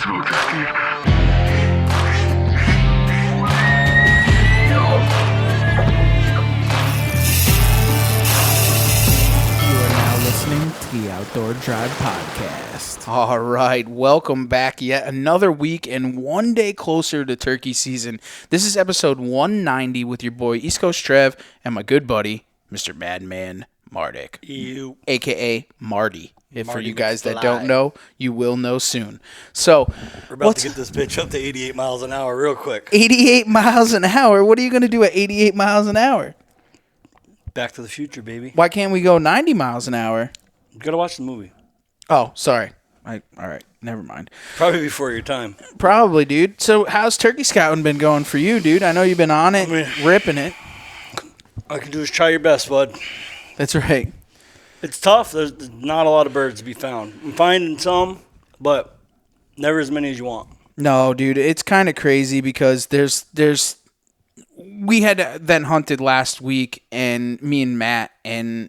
smoke this deep. You are now listening to the Outdoor Drive Podcast. All right, welcome back yet another week and one day closer to turkey season. This is episode 190 with your boy East Coast Trev and my good buddy, Mr. Madman Mardick, a.k.a. Marty. If for you guys that don't know, you will know soon. So we're about to get this bitch up to 88 miles an hour real quick. 88 miles an hour? What are you going to do at 88 miles an hour? Back to the Future, baby. Why can't we go 90 miles an hour? You gotta watch the movie. Oh, sorry. All right, never mind. Probably before your time. Probably, dude. So how's turkey scouting been going for you, dude? I know you've been on it, ripping it. All I can do is try your best, bud. That's right. It's tough. There's not a lot of birds to be found. I'm finding some, but never as many as you want. No, dude, it's kind of crazy because we had then hunted last week, and me and Matt, and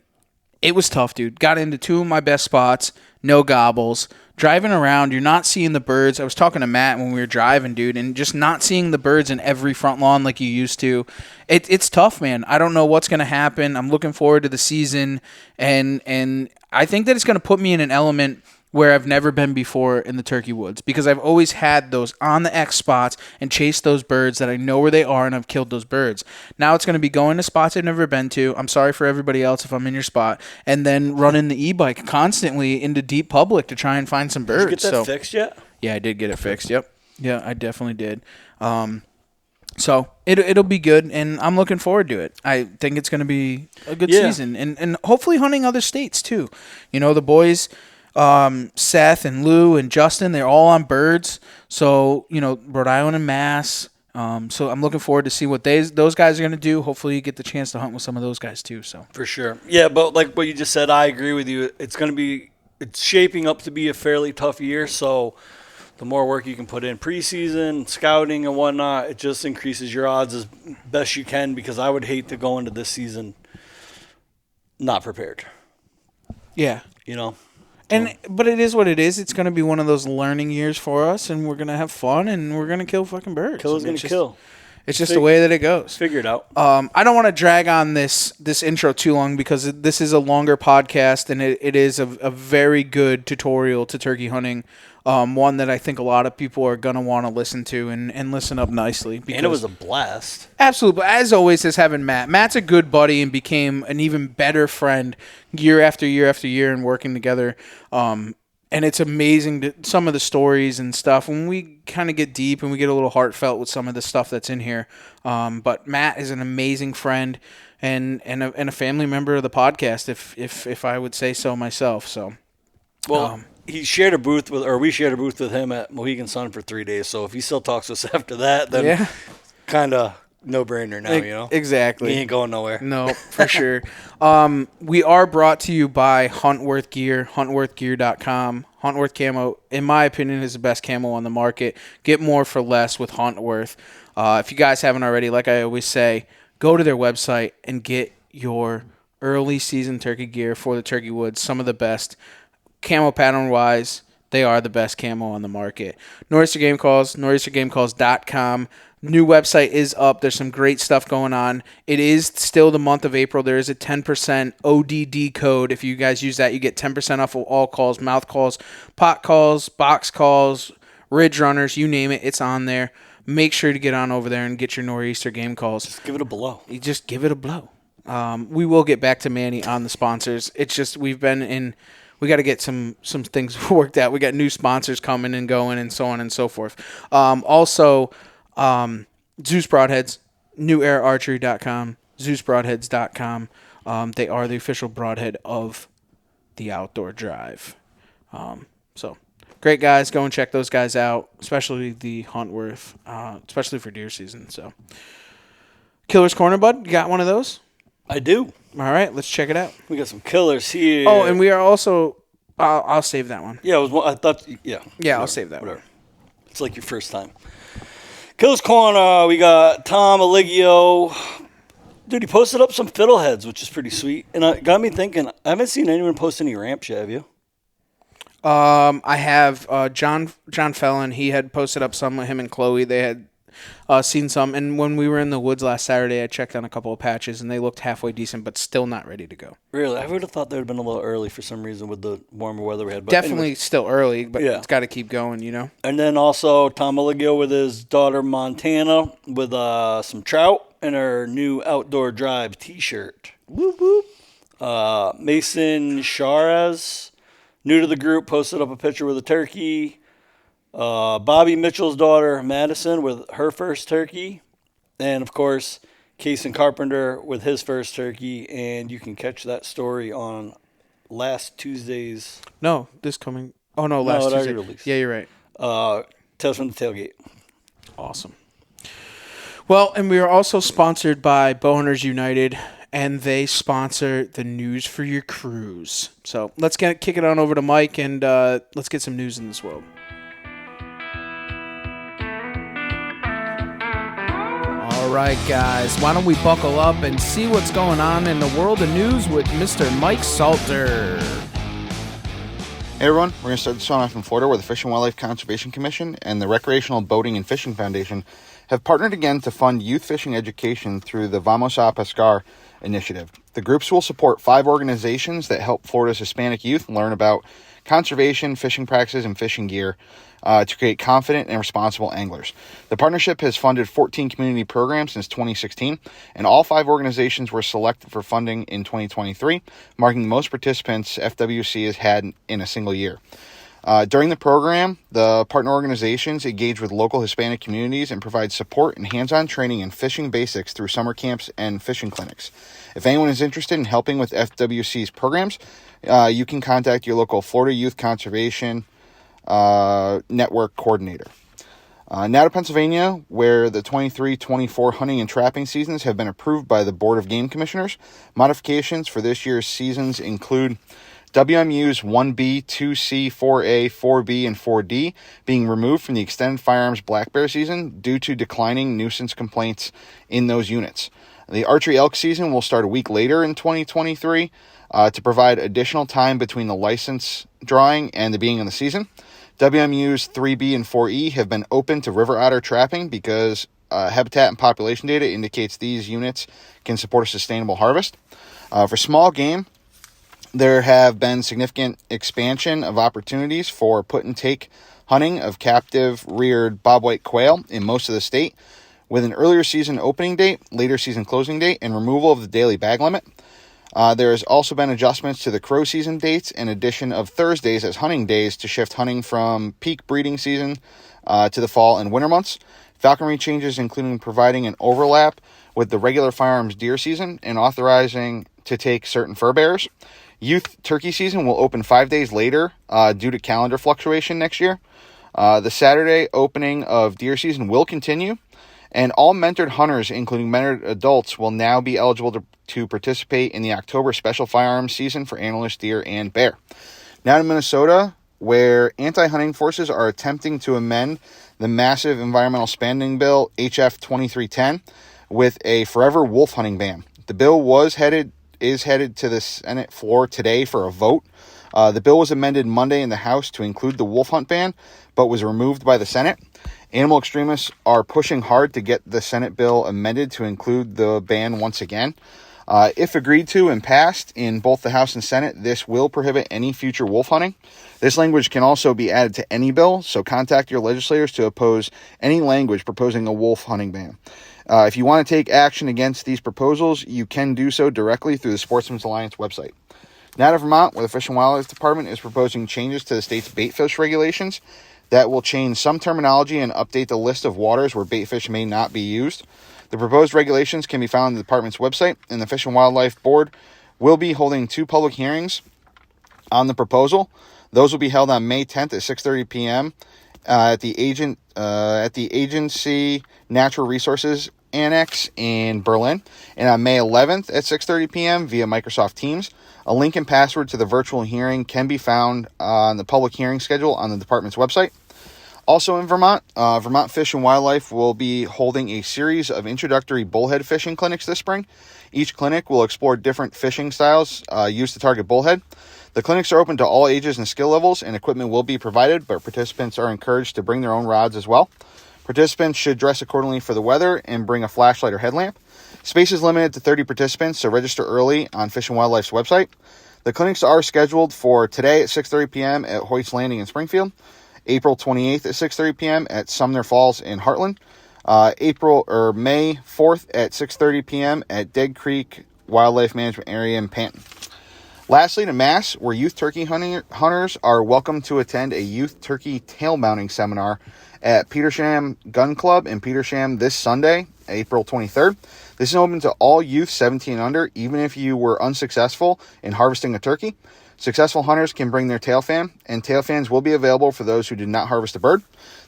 it was tough, dude. Got into two of my best spots, no gobbles. Driving around, you're not seeing the birds. I was talking to Matt when we were driving, dude, and just not seeing the birds in every front lawn like you used to. It's tough, man. I don't know what's going to happen. I'm looking forward to the season, and I think that it's going to put me in an element where I've never been before in the turkey woods, because I've always had those on the X spots and chased those birds that I know where they are, and I've killed those birds. Now it's going to be going to spots I've never been to. I'm sorry for everybody else if I'm in your spot, and then running the e-bike constantly into deep public to try and find some birds. Did you get that fixed yet? Yeah, I did get it fixed. Yep. Yeah, I definitely did. So it'll be good, and I'm looking forward to it. I think it's going to be a good season, and hopefully hunting other states too. You know, the boys, Seth and Lou and Justin, they're all on birds. So, you know, Rhode Island and Mass. So I'm looking forward to see what those guys are going to do. Hopefully you get the chance to hunt with some of those guys too. So for sure. Yeah, but like what you just said, I agree with you. It's shaping up to be a fairly tough year. So the more work you can put in preseason, scouting and whatnot, it just increases your odds as best you can, because I would hate to go into this season not prepared. Yeah. You know? But it is what it is. It's going to be one of those learning years for us, and we're going to have fun, and we're going to kill fucking birds. Killer's going to kill. It's just the way that it goes. Figure it out. I don't want to drag on this intro too long, because this is a longer podcast, and it is a very good tutorial to turkey hunting. One that I think a lot of people are going to want to listen to and listen up nicely. And it was a blast. Absolutely. But as always, is having Matt. Matt's a good buddy and became an even better friend year after year after year and working together. And it's amazing some of the stories and stuff. When we kind of get deep and we get a little heartfelt with some of the stuff that's in here. But Matt is an amazing friend and a family member of the podcast, if I would say so myself. So, well. We shared a booth with him at Mohegan Sun for 3 days. So if he still talks to us after that, then kind of no-brainer now, you know? Exactly. He ain't going nowhere. No, for sure. We are brought to you by Huntworth Gear, huntworthgear.com. Huntworth Camo, in my opinion, is the best camo on the market. Get more for less with Huntworth. If you guys haven't already, like I always say, go to their website and get your early season turkey gear for the turkey woods. Some of the best. Camo pattern-wise, they are the best camo on the market. Nor'easter Game Calls, nor'eastergamecalls.com. New website is up. There's some great stuff going on. It is still the month of April. There is a 10% ODD code. If you guys use that, you get 10% off of all calls, mouth calls, pot calls, box calls, ridge runners, you name it. It's on there. Make sure to get on over there and get your Nor'easter Game Calls. Just give it a blow. You just give it a blow. We will get back to Manny on the sponsors. It's just we got to get some things worked out. We got new sponsors coming and going and so on and so forth. Also, Zeus Broadheads, newairarchery.com, zeusbroadheads.com. They are the official broadhead of the Outdoor Drive. So, great guys. Go and check those guys out, especially the Huntworth, especially for deer season. So, Killer's Corner, bud. You got one of those? I do. All right, let's check it out. We got some killers here. Oh, and we are also. I'll save that one. Yeah, I thought. Yeah. Yeah, I'll save that one. It's like your first time. Killer's Corner. We got Tom Aligio. Dude, he posted up some fiddleheads, which is pretty sweet, and it got me thinking. I haven't seen anyone post any ramps yet. Have you? I have John Fellon. He had posted up some with him and Chloe. They had seen some, and when we were in the woods last Saturday, I checked on a couple of patches, and they looked halfway decent, but still not ready to go. Really, I would have thought they would have been a little early for some reason with the warmer weather we had. But Definitely anyways, still early, but yeah. it's got to keep going, you know. And then also Tom Maligio with his daughter Montana with some trout and her new Outdoor Drive T-shirt. Whoop whoop. Mason Sharaz, new to the group, posted up a picture with a turkey. Bobby Mitchell's daughter Madison with her first turkey, and of course Kason Carpenter with his first turkey. And you can catch that story on last Tuesday's. No, this coming. Oh no, last it already Tuesday. released. Yeah, you're right. Tales from the Tailgate. Awesome. Well, and we are also sponsored by Bowhunters United, and they sponsor the news for your cruise. So let's kick it on over to Mike, and let's get some news in this world. All right, guys, why don't we buckle up and see what's going on in the world of news with Mr. Mike Salter. Hey everyone, we're going to start this one off in Florida, where the Fish and Wildlife Conservation Commission and the Recreational Boating and Fishing Foundation have partnered again to fund youth fishing education through the Vamos a Pescar initiative. The groups will support 5 organizations that help Florida's Hispanic youth learn about conservation, fishing practices, and fishing gear to create confident and responsible anglers. The partnership has funded 14 community programs since 2016, and all 5 organizations were selected for funding in 2023, marking the most participants FWC has had in a single year. During the program, the partner organizations engage with local Hispanic communities and provide support and hands-on training in fishing basics through summer camps and fishing clinics. If anyone is interested in helping with FWC's programs, you can contact your local Florida Youth Conservation Network coordinator. Now to Pennsylvania, where the 23-24 hunting and trapping seasons have been approved by the Board of Game Commissioners. Modifications for this year's seasons include WMU's 1B, 2C, 4A, 4B, and 4D being removed from the extended firearms black bear season due to declining nuisance complaints in those units. The archery elk season will start a week later in 2023 to provide additional time between the license drawing and the beginning of the season. WMU's 3B and 4E have been open to river otter trapping because habitat and population data indicates these units can support a sustainable harvest. For small game, there have been significant expansion of opportunities for put-and-take hunting of captive reared bobwhite quail in most of the state, with an earlier season opening date, later season closing date, and removal of the daily bag limit. There has also been adjustments to the crow season dates and addition of Thursdays as hunting days to shift hunting from peak breeding season to the fall and winter months. Falconry changes including providing an overlap with the regular firearms deer season and authorizing to take certain fur bearers. Youth turkey season will open 5 days later due to calendar fluctuation next year. The Saturday opening of deer season will continue, and all mentored hunters, including mentored adults, will now be eligible to participate in the October special firearms season for antlerless deer and bear. Now to Minnesota, where anti-hunting forces are attempting to amend the massive environmental spending bill HF 2310 with a forever wolf hunting ban. The bill is headed to the Senate floor today for a vote. The bill was amended Monday in the House to include the wolf hunt ban, but was removed by the Senate. Animal extremists are pushing hard to get the Senate bill amended to include the ban once again. If agreed to and passed in both the House and Senate, this will prohibit any future wolf hunting. This language can also be added to any bill, so contact your legislators to oppose any language proposing a wolf hunting ban. If you want to take action against these proposals, you can do so directly through the Sportsman's Alliance website. Now to Vermont, where the Fish and Wildlife Department is proposing changes to the state's bait fish regulations that will change some terminology and update the list of waters where bait fish may not be used. The proposed regulations can be found on the department's website, and the Fish and Wildlife Board will be holding 2 public hearings on the proposal. Those will be held on May 10th at 6:30 p.m. At the Agency Natural Resources Annex in Berlin, and on May 11th at 6:30 p.m. via Microsoft Teams. A link and password to the virtual hearing can be found on the public hearing schedule on the department's website. Also in Vermont, Vermont Fish and Wildlife will be holding a series of introductory bullhead fishing clinics this spring. Each clinic will explore different fishing styles used to target bullhead. The clinics are open to all ages and skill levels, and equipment will be provided, but participants are encouraged to bring their own rods as well. Participants should dress accordingly for the weather and bring a flashlight or headlamp. Space is limited to 30 participants, so register early on Fish and Wildlife's website. The clinics are scheduled for today at 6:30 p.m. at Hoyt's Landing in Springfield, April 28th at 6:30 p.m. at Sumner Falls in Heartland, May 4th at 6:30 p.m. at Dead Creek Wildlife Management Area in Panton. Lastly, to Mass, where youth turkey hunters are welcome to attend a youth turkey tail mounting seminar at Petersham Gun Club in Petersham this Sunday, April 23rd. This is open to all youth 17 and under, even if you were unsuccessful in harvesting a turkey. Successful hunters can bring their tail fan, and tail fans will be available for those who did not harvest a bird.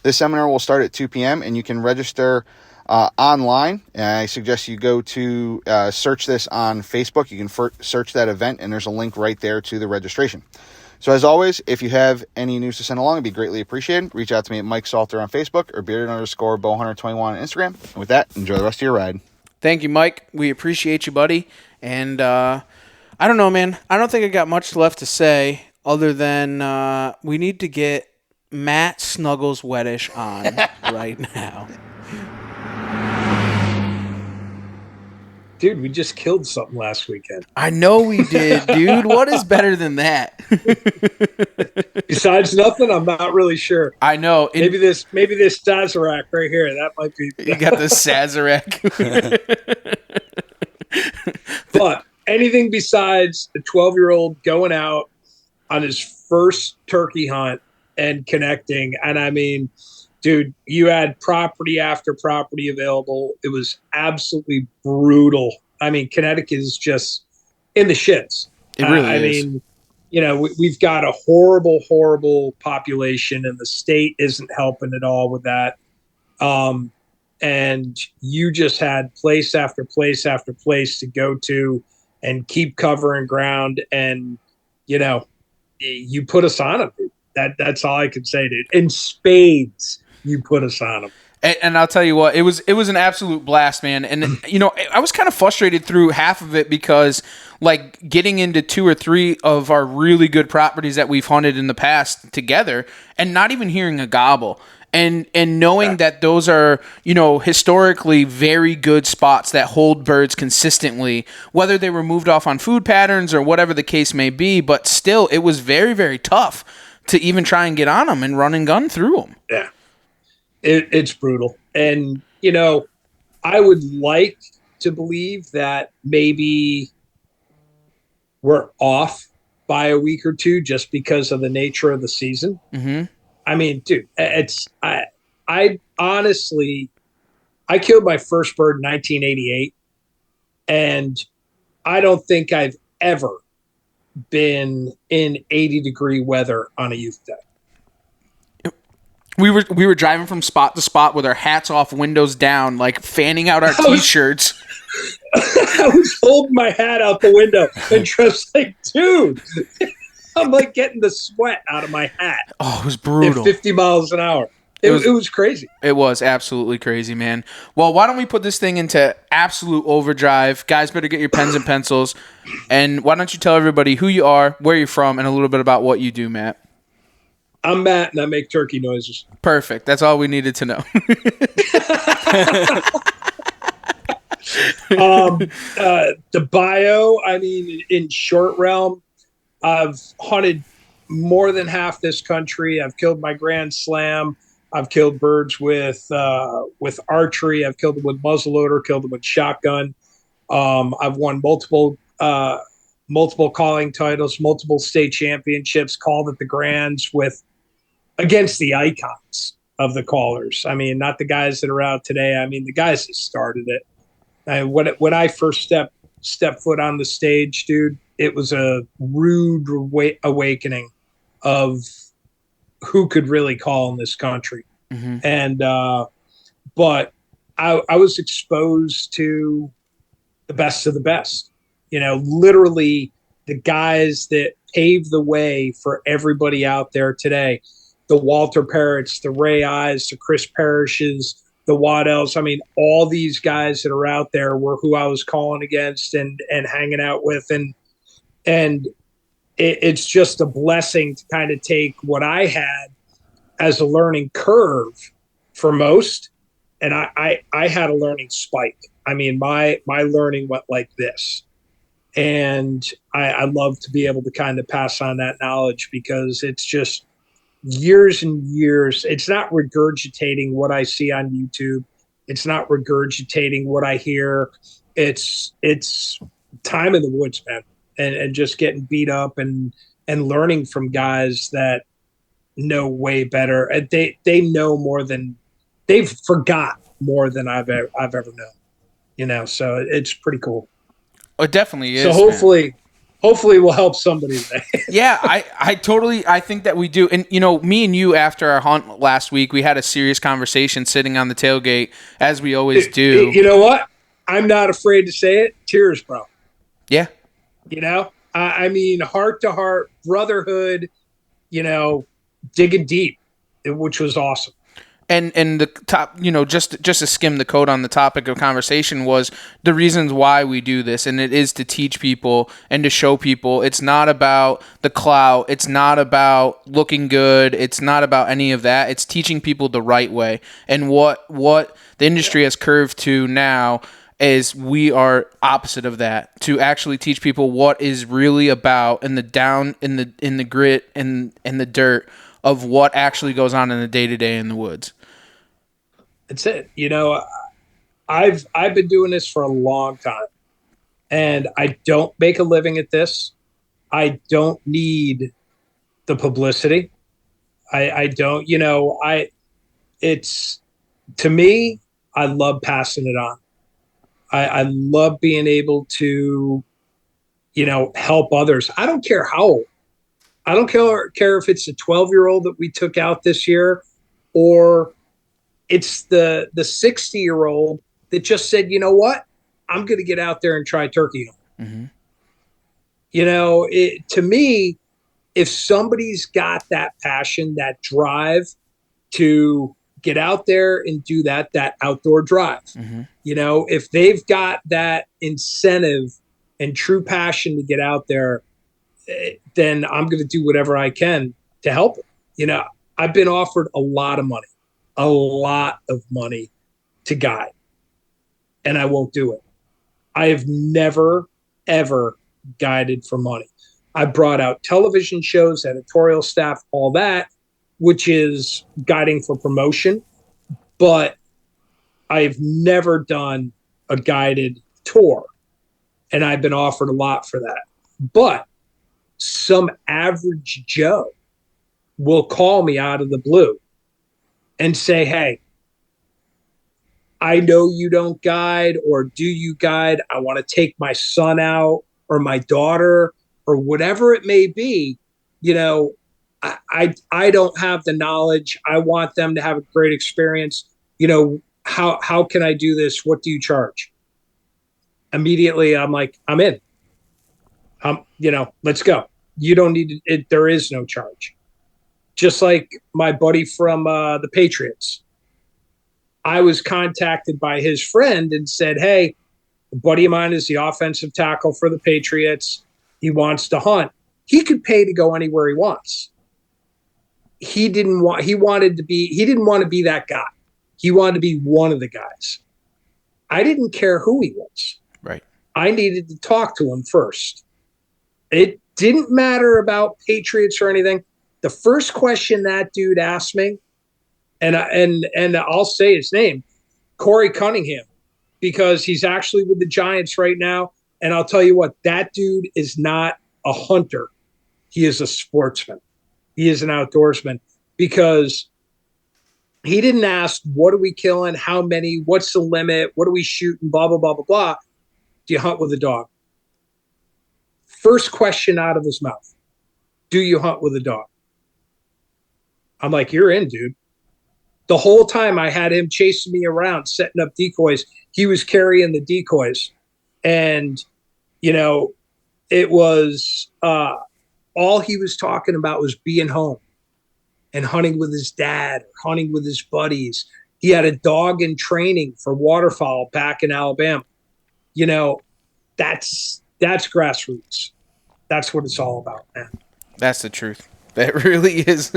This seminar will start at 2 p.m., and you can register online. I suggest you go to search this on Facebook. You can search that event, and there's a link right there to the registration. So as always, if you have any news to send along, it'd be greatly appreciated. Reach out to me at Mike Salter on Facebook or bearded_bowhunter21 on Instagram. And with that, enjoy the rest of your ride. Thank you, Mike. We appreciate you, buddy. And I don't know, man. I don't think I got much left to say other than we need to get Matt Snuggles Wettish on right now. Dude, we just killed something last weekend. I know we did, dude. What is better than that? Besides nothing, I'm not really sure. I know. Maybe this Sazerac right here. That might be. You got the Sazerac. But anything besides the 12-year-old going out on his first turkey hunt and connecting, and I mean, dude, you had property after property available. It was absolutely brutal. I mean, Connecticut is just in the shits. It really I is. mean, you know, we've got a horrible, horrible population, and the state isn't helping at all with that. And you just had place after place after place to go to and keep covering ground. And, you know, you put us on it. That's all I can say, dude. In spades, you put us on them. And I'll tell you what, it was an absolute blast, man. And, you know, I was kind of frustrated through half of it because, like, getting into 2 or 3 of our really good properties that we've hunted in the past together and not even hearing a gobble. And knowing that those are, you know, historically very good spots that hold birds consistently, whether they were moved off on food patterns or whatever the case may be, but still, it was very, very tough to even try and get on them and run and gun through them. Yeah. It's brutal. And, you know, I would like to believe that maybe we're off by a week or two just because of the nature of the season. Mm-hmm. I mean, dude, I honestly, I killed my first bird in 1988, and I don't think I've ever been in 80-degree weather on a youth day. We were driving from spot to spot with our hats off, windows down, like fanning out our T-shirts. I was holding my hat out the window and just like, dude, I'm like getting the sweat out of my hat. Oh, it was brutal. At 50 miles an hour. It was crazy. It was absolutely crazy, man. Well, why don't we put this thing into absolute overdrive? Guys, better get your pens and pencils. And why don't you tell everybody who you are, where you're from, and a little bit about what you do, Matt. I'm Matt, and I make turkey noises. Perfect. That's all we needed to know. The bio, I mean, in short realm, I've hunted more than half this country. I've killed my Grand Slam. I've killed birds with archery. I've killed them with muzzleloader, killed them with shotgun. I've won multiple calling titles, multiple state championships, called at the Grands against the icons of the callers. I mean, not the guys that are out today. I mean, the guys that started it. And when I first stepped foot on the stage, dude, it was a rude awakening of who could really call in this country. Mm-hmm. And but I was exposed to the best of the best. You know, literally the guys that paved the way for everybody out there today. The Walter Parrots, the Ray Eyes, the Chris Parishes, the Waddells. I mean, all these guys that are out there were who I was calling against and hanging out with. And it's just a blessing to kind of take what I had as a learning curve for most, and I had a learning spike. I mean, my learning went like this, and I love to be able to kind of pass on that knowledge because it's just years and years. It's not regurgitating what I see on YouTube. It's not regurgitating what I hear. It's time in the woods, man, and just getting beat up and learning from guys that know way better. And they know more than they've forgot more than I've ever known. You know, so it's pretty cool. It definitely So is, man. hopefully we'll help somebody today. Yeah, I think that we do. And, me and you, after our hunt last week, we had a serious conversation sitting on the tailgate, as we always do. You know what? I'm not afraid to say it. Tears, bro. Yeah. You know, I mean, heart to heart, brotherhood, digging deep, which was awesome. And the top, just to skim the code on the topic of conversation was the reasons why we do this, and it is to teach people and to show people it's not about the clout, it's not about looking good, it's not about any of that. It's teaching people the right way, and what the industry has curved to now is we are opposite of that, to actually teach people what is really about in the grit and the dirt of what actually goes on in the day-to-day in the woods. That's it. I've been doing this for a long time, and I don't make a living at this. I don't need the publicity. I don't, it's to me, I love passing it on. I love being able to, help others. I don't care how old. I don't care if it's a 12-year-old that we took out this year, or it's the 60-year-old that just said, you know what, I'm going to get out there and try turkey hunting. Mm-hmm. To me, if somebody's got that passion, that drive to get out there and do that outdoor drive, mm-hmm. If they've got that incentive and true passion to get out there, then I'm going to do whatever I can to help them. I've been offered a lot of money to guide, and I won't do it. I have never, ever guided for money. I brought out television shows, editorial staff, all that, which is guiding for promotion, but I've never done a guided tour, and I've been offered a lot for that. But some average Joe will call me out of the blue and say, hey, I know you don't guide, or do you guide? I want to take my son out, or my daughter, or whatever it may be. I don't have the knowledge. I want them to have a great experience. How can I do this? What do you charge? Immediately, I'm like, I'm in. Let's go. You don't need it. There is no charge. Just like my buddy from the Patriots. I was contacted by his friend and said, hey, a buddy of mine is the offensive tackle for the Patriots. He wants to hunt. He could pay to go anywhere he wants. He didn't want to be that guy. He wanted to be one of the guys. I didn't care who he was. Right. I needed to talk to him first. It didn't matter about Patriots or anything. The first question that dude asked me, and I'll say his name, Corey Cunningham, because he's actually with the Giants right now. And I'll tell you what, that dude is not a hunter. He is a sportsman. He is an outdoorsman, because he didn't ask, what are we killing? How many? What's the limit? What are we shooting? Blah, blah, blah, blah, blah. Do you hunt with a dog? First question out of his mouth. Do you hunt with a dog? I'm like, you're in, dude. The whole time I had him chasing me around, setting up decoys. He was carrying the decoys. And, it was all he was talking about was being home and hunting with his dad, or hunting with his buddies. He had a dog in training for waterfowl back in Alabama. That's grassroots. That's what it's all about, man. That's the truth. That really is.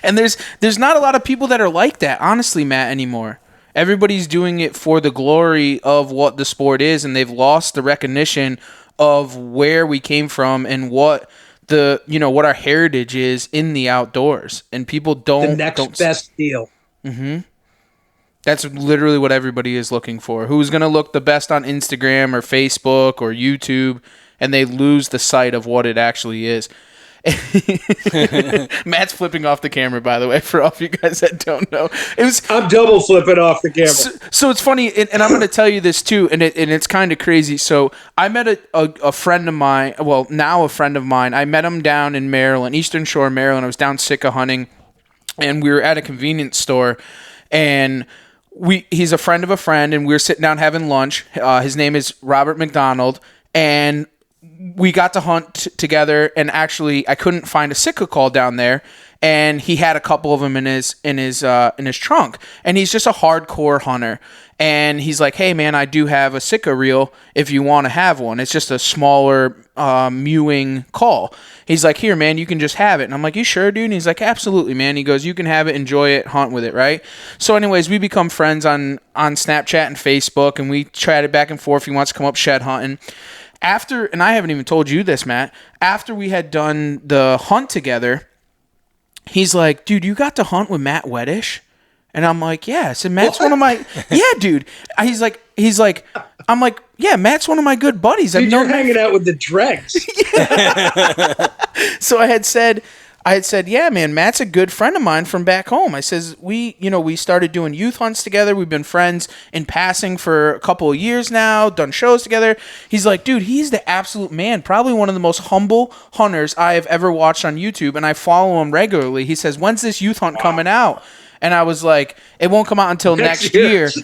And there's not a lot of people that are like that, honestly, Matt, anymore. Everybody's doing it for the glory of what the sport is, and they've lost the recognition of where we came from and what what our heritage is in the outdoors. And people The next best deal. That's literally what everybody is looking for. Who's going to look the best on Instagram or Facebook or YouTube, and they lose the sight of what it actually is. Matt's flipping off the camera, by the way, for all of you guys that don't know. I'm double flipping off the camera. So it's funny, and I'm going to tell you this too, and it's kind of crazy. So I met a friend of mine, well, now a friend of mine. I met him down in Maryland, Eastern Shore, Maryland. I was down Sitka hunting, and we were at a convenience store, and he's a friend of a friend, and we were sitting down having lunch. His name is Robert McDonald, and we got to hunt together. And actually, I couldn't find a Sitka call down there, and he had a couple of them in his trunk. And he's just a hardcore hunter. And he's like, "Hey man, I do have a Sitka reel if you want to have one. It's just a smaller mewing call." He's like, "Here man, you can just have it." And I'm like, "You sure, dude?" And he's like, "Absolutely, man." He goes, "You can have it, enjoy it, hunt with it, right?" So anyways, we become friends on Snapchat and Facebook, and we chatted back and forth. He wants to come up shed hunting. After, and I haven't even told you this, Matt, after we had done the hunt together, he's like, "Dude, you got to hunt with Matt Wettish?" And I'm like, "Yeah." I said, "Matt's one of my..." "Yeah, dude." He's like, I'm like, "Yeah, Matt's one of my good buddies." Dude, you're hanging out with the dregs. So I had said, "Yeah, man, Matt's a good friend of mine from back home." I says, we started doing youth hunts together. We've been friends in passing for a couple of years now, done shows together. He's like, "Dude, he's the absolute man. Probably one of the most humble hunters I have ever watched on YouTube, and I follow him regularly." He says, "When's this youth hunt coming out?" And I was like, "It won't come out until next year." So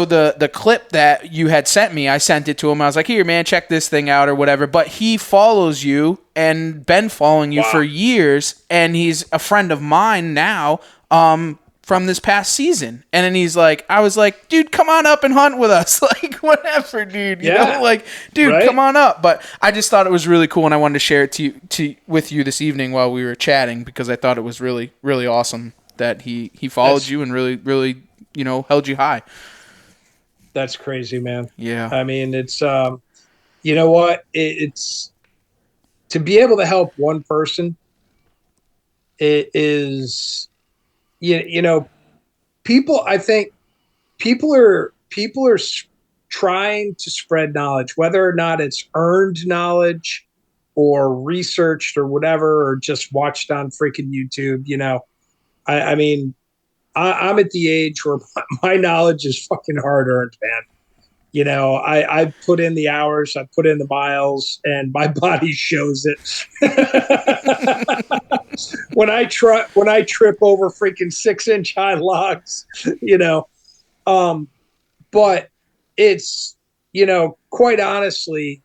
the clip that you had sent me, I sent it to him. I was like, "Here, man, check this thing out," or whatever. But he follows you and been following you for years, and he's a friend of mine now from this past season. And then I was like, "Dude, come on up and hunt with us." Like, whatever, dude. You know, like, dude, right? Come on up. But I just thought it was really cool, and I wanted to share it with you this evening while we were chatting, because I thought it was really, really awesome that he followed you and really, really, held you high. That's crazy, man. Yeah. I mean, it's you know what? It's to be able to help one person. It is. People. I think people are trying to spread knowledge, whether or not it's earned knowledge or researched or whatever, or just watched on freaking YouTube. I mean, I'm at the age where my knowledge is fucking hard earned, man. I put in the hours, I put in the miles, and my body shows it. When I trip over freaking 6-inch high logs, but it's, quite honestly,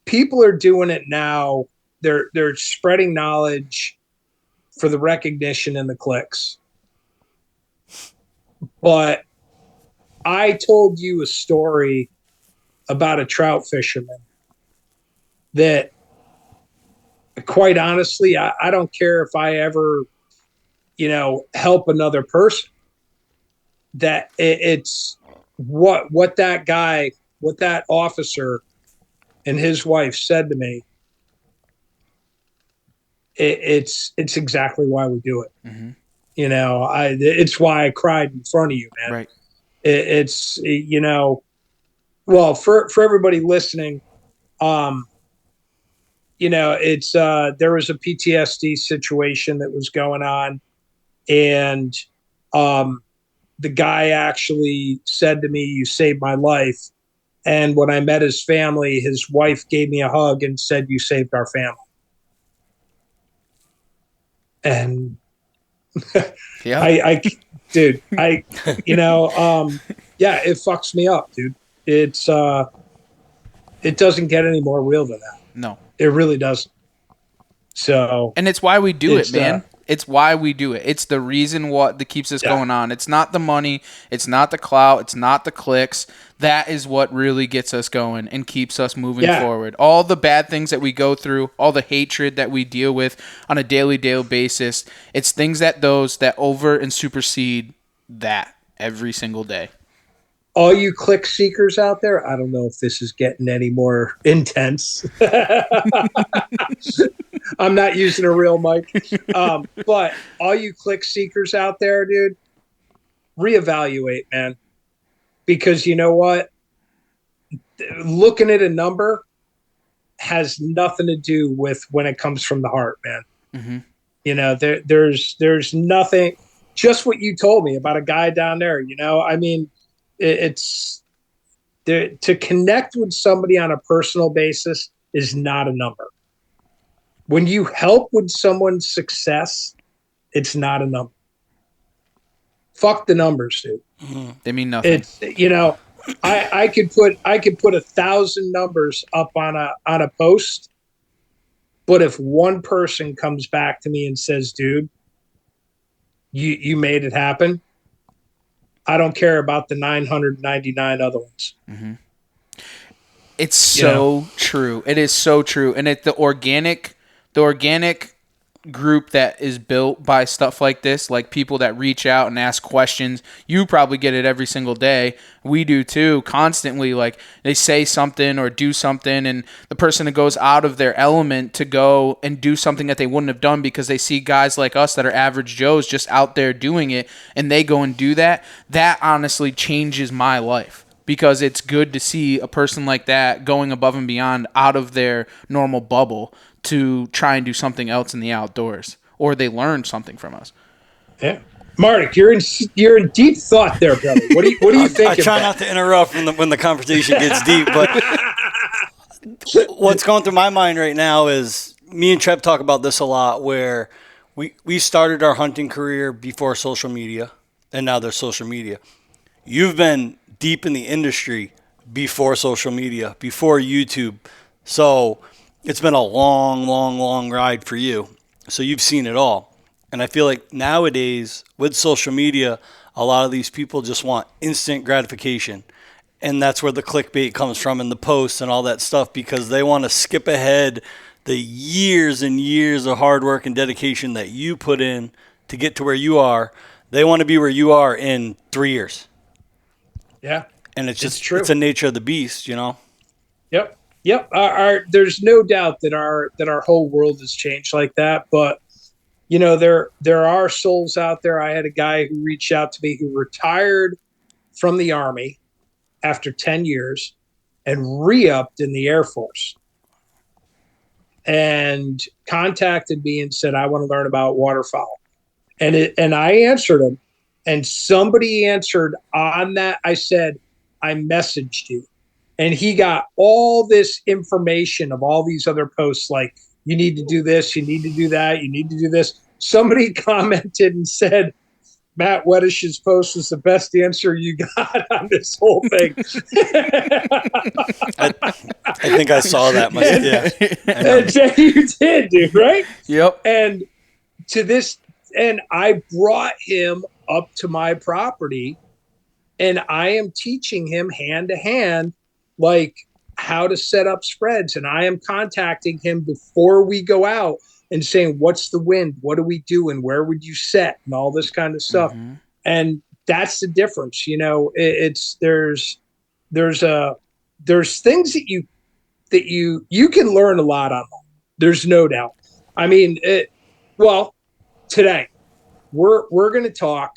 people are doing it now. They're spreading knowledge for the recognition and the clicks. But I told you a story about a trout fisherman that, quite honestly, I don't care if I ever, help another person. That it's what that officer and his wife said to me. It's exactly why we do it. Mm-hmm. It's why I cried in front of you, man. Right. It's well, for everybody listening, it's there was a PTSD situation that was going on, and the guy actually said to me, "You saved my life." And when I met his family, his wife gave me a hug and said, "You saved our family." And yeah, dude, it fucks me up, dude. It's it doesn't get any more real than that. No, it really doesn't. So, and it's why we do it, man. It's why we do it. It's the reason that keeps us Yeah. going on. It's not the money. It's not the clout. It's not the clicks. That is what really gets us going and keeps us moving forward. All the bad things that we go through, all the hatred that we deal with on a daily basis, it's things that over and supersede that every single day. All you click seekers out there, I don't know if this is getting any more intense. I'm not using a real mic. But all you click seekers out there, dude, reevaluate, man. Because you know what? Looking at a number has nothing to do with when it comes from the heart, man. Mm-hmm. You know, there's nothing, just what you told me about a guy down there, you know, I mean, it's there to connect with somebody on a personal basis is not a number. When you help with someone's success, it's not a number. Fuck the numbers, dude. Mm-hmm. They mean nothing. It's, you know, I could put 1,000 numbers up on a post, but if one person comes back to me and says, dude, you made it happen, I don't care about the 999 other ones. Mm-hmm. It's so true. It is so true. And the organic group that is built by stuff like this, like people that reach out and ask questions, you probably get it every single day. We do too, constantly. Like they say something or do something, and the person that goes out of their element to go and do something that they wouldn't have done because they see guys like us that are average Joes just out there doing it, and they go and do that. That honestly changes my life. Because it's good to see a person like that going above and beyond out of their normal bubble to try and do something else in the outdoors, or they learn something from us. Yeah, Mardik, you're in deep thought there, brother. What do you think? I try not to interrupt when the conversation gets deep, but what's going through my mind right now is me and Trev talk about this a lot. Where we started our hunting career before social media, and now there's social media. You've been deep in the industry before social media, before YouTube. So it's been a long ride for you. So you've seen it all. And I feel like nowadays with social media, a lot of these people just want instant gratification. And that's where the clickbait comes from and the posts and all that stuff, because they want to skip ahead the years and years of hard work and dedication that you put in to get to where you are. They want to be where you are in 3 years. Yeah, and it's just true. It's a nature of the beast, you know. Yep. There's no doubt that our whole world has changed like that. But you know, there are souls out there. I had a guy who reached out to me who retired from the Army after 10 years and re-upped in the Air Force, and contacted me and said, I want to learn about waterfowl. And I answered him. And somebody answered on that. I said, I messaged you. And he got all this information of all these other posts, like, you need to do this, you need to do that, you need to do this. Somebody commented and said, Matt Wettish's post was the best answer you got on this whole thing. I think I saw that. Yeah. You did, dude, right? Yep. And I brought him up to my property, and I am teaching him hand to hand, like how to set up spreads. And I am contacting him before we go out and saying, what's the wind? What do we do? And where would you set? And all this kind of stuff. Mm-hmm. And that's the difference. You know, there's things that you can learn a lot on. There's no doubt. I mean, today we're going to talk,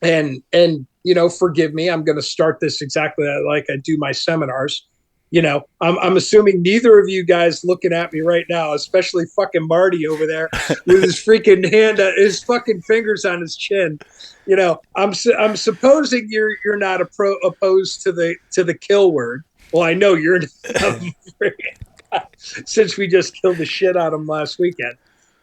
and you know, forgive me, I'm going to start this exactly like I do my seminars. You know, I'm assuming neither of you guys looking at me right now, especially fucking Marty over there with his freaking hand, his fucking fingers on his chin. You know, I'm supposing you're not opposed to the kill word. Well, I know you're since we just killed the shit out of him last weekend,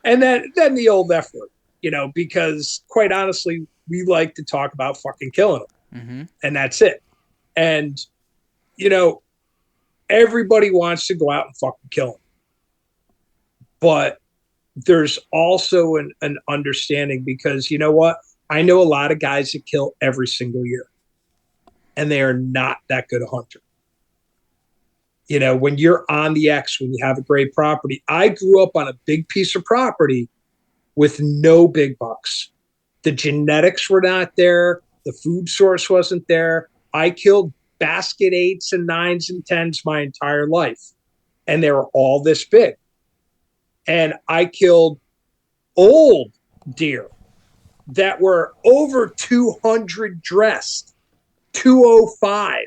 and then the old F word. You know, because quite honestly, we like to talk about fucking killing them, mm-hmm. and that's it. And you know, everybody wants to go out and fucking kill them, but there's also an understanding, because you know what? I know a lot of guys that kill every single year, and they are not that good a hunter. You know, when you're on the X, when you have a great property. I grew up on a big piece of property with no big bucks. The genetics were not there. The food source wasn't there. I killed basket 8s and 9s and 10s my entire life, and they were all this big. And I killed old deer that were over 200 dressed, 205,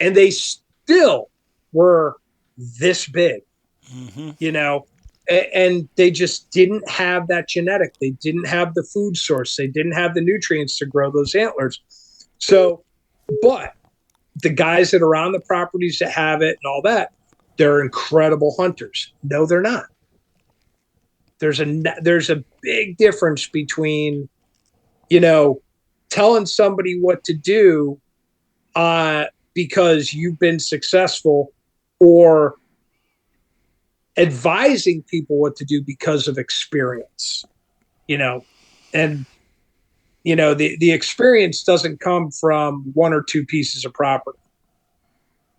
and they still were this big, you know, and they just didn't have that genetic. They didn't have the food source. They didn't have the nutrients to grow those antlers. So, but the guys that are on the properties that have it and all that, they're incredible hunters. No, they're not. There's a big difference between, you know, telling somebody what to do because you've been successful, or advising people what to do because of experience, you know. And you know, the experience doesn't come from one or two pieces of property.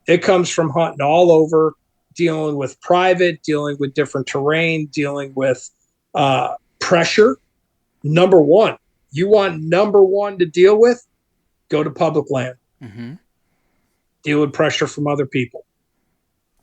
It comes from hunting all over, dealing with private, dealing with different terrain, dealing with pressure. Number one, you want number one to deal with, go to public land. Deal with pressure from other people.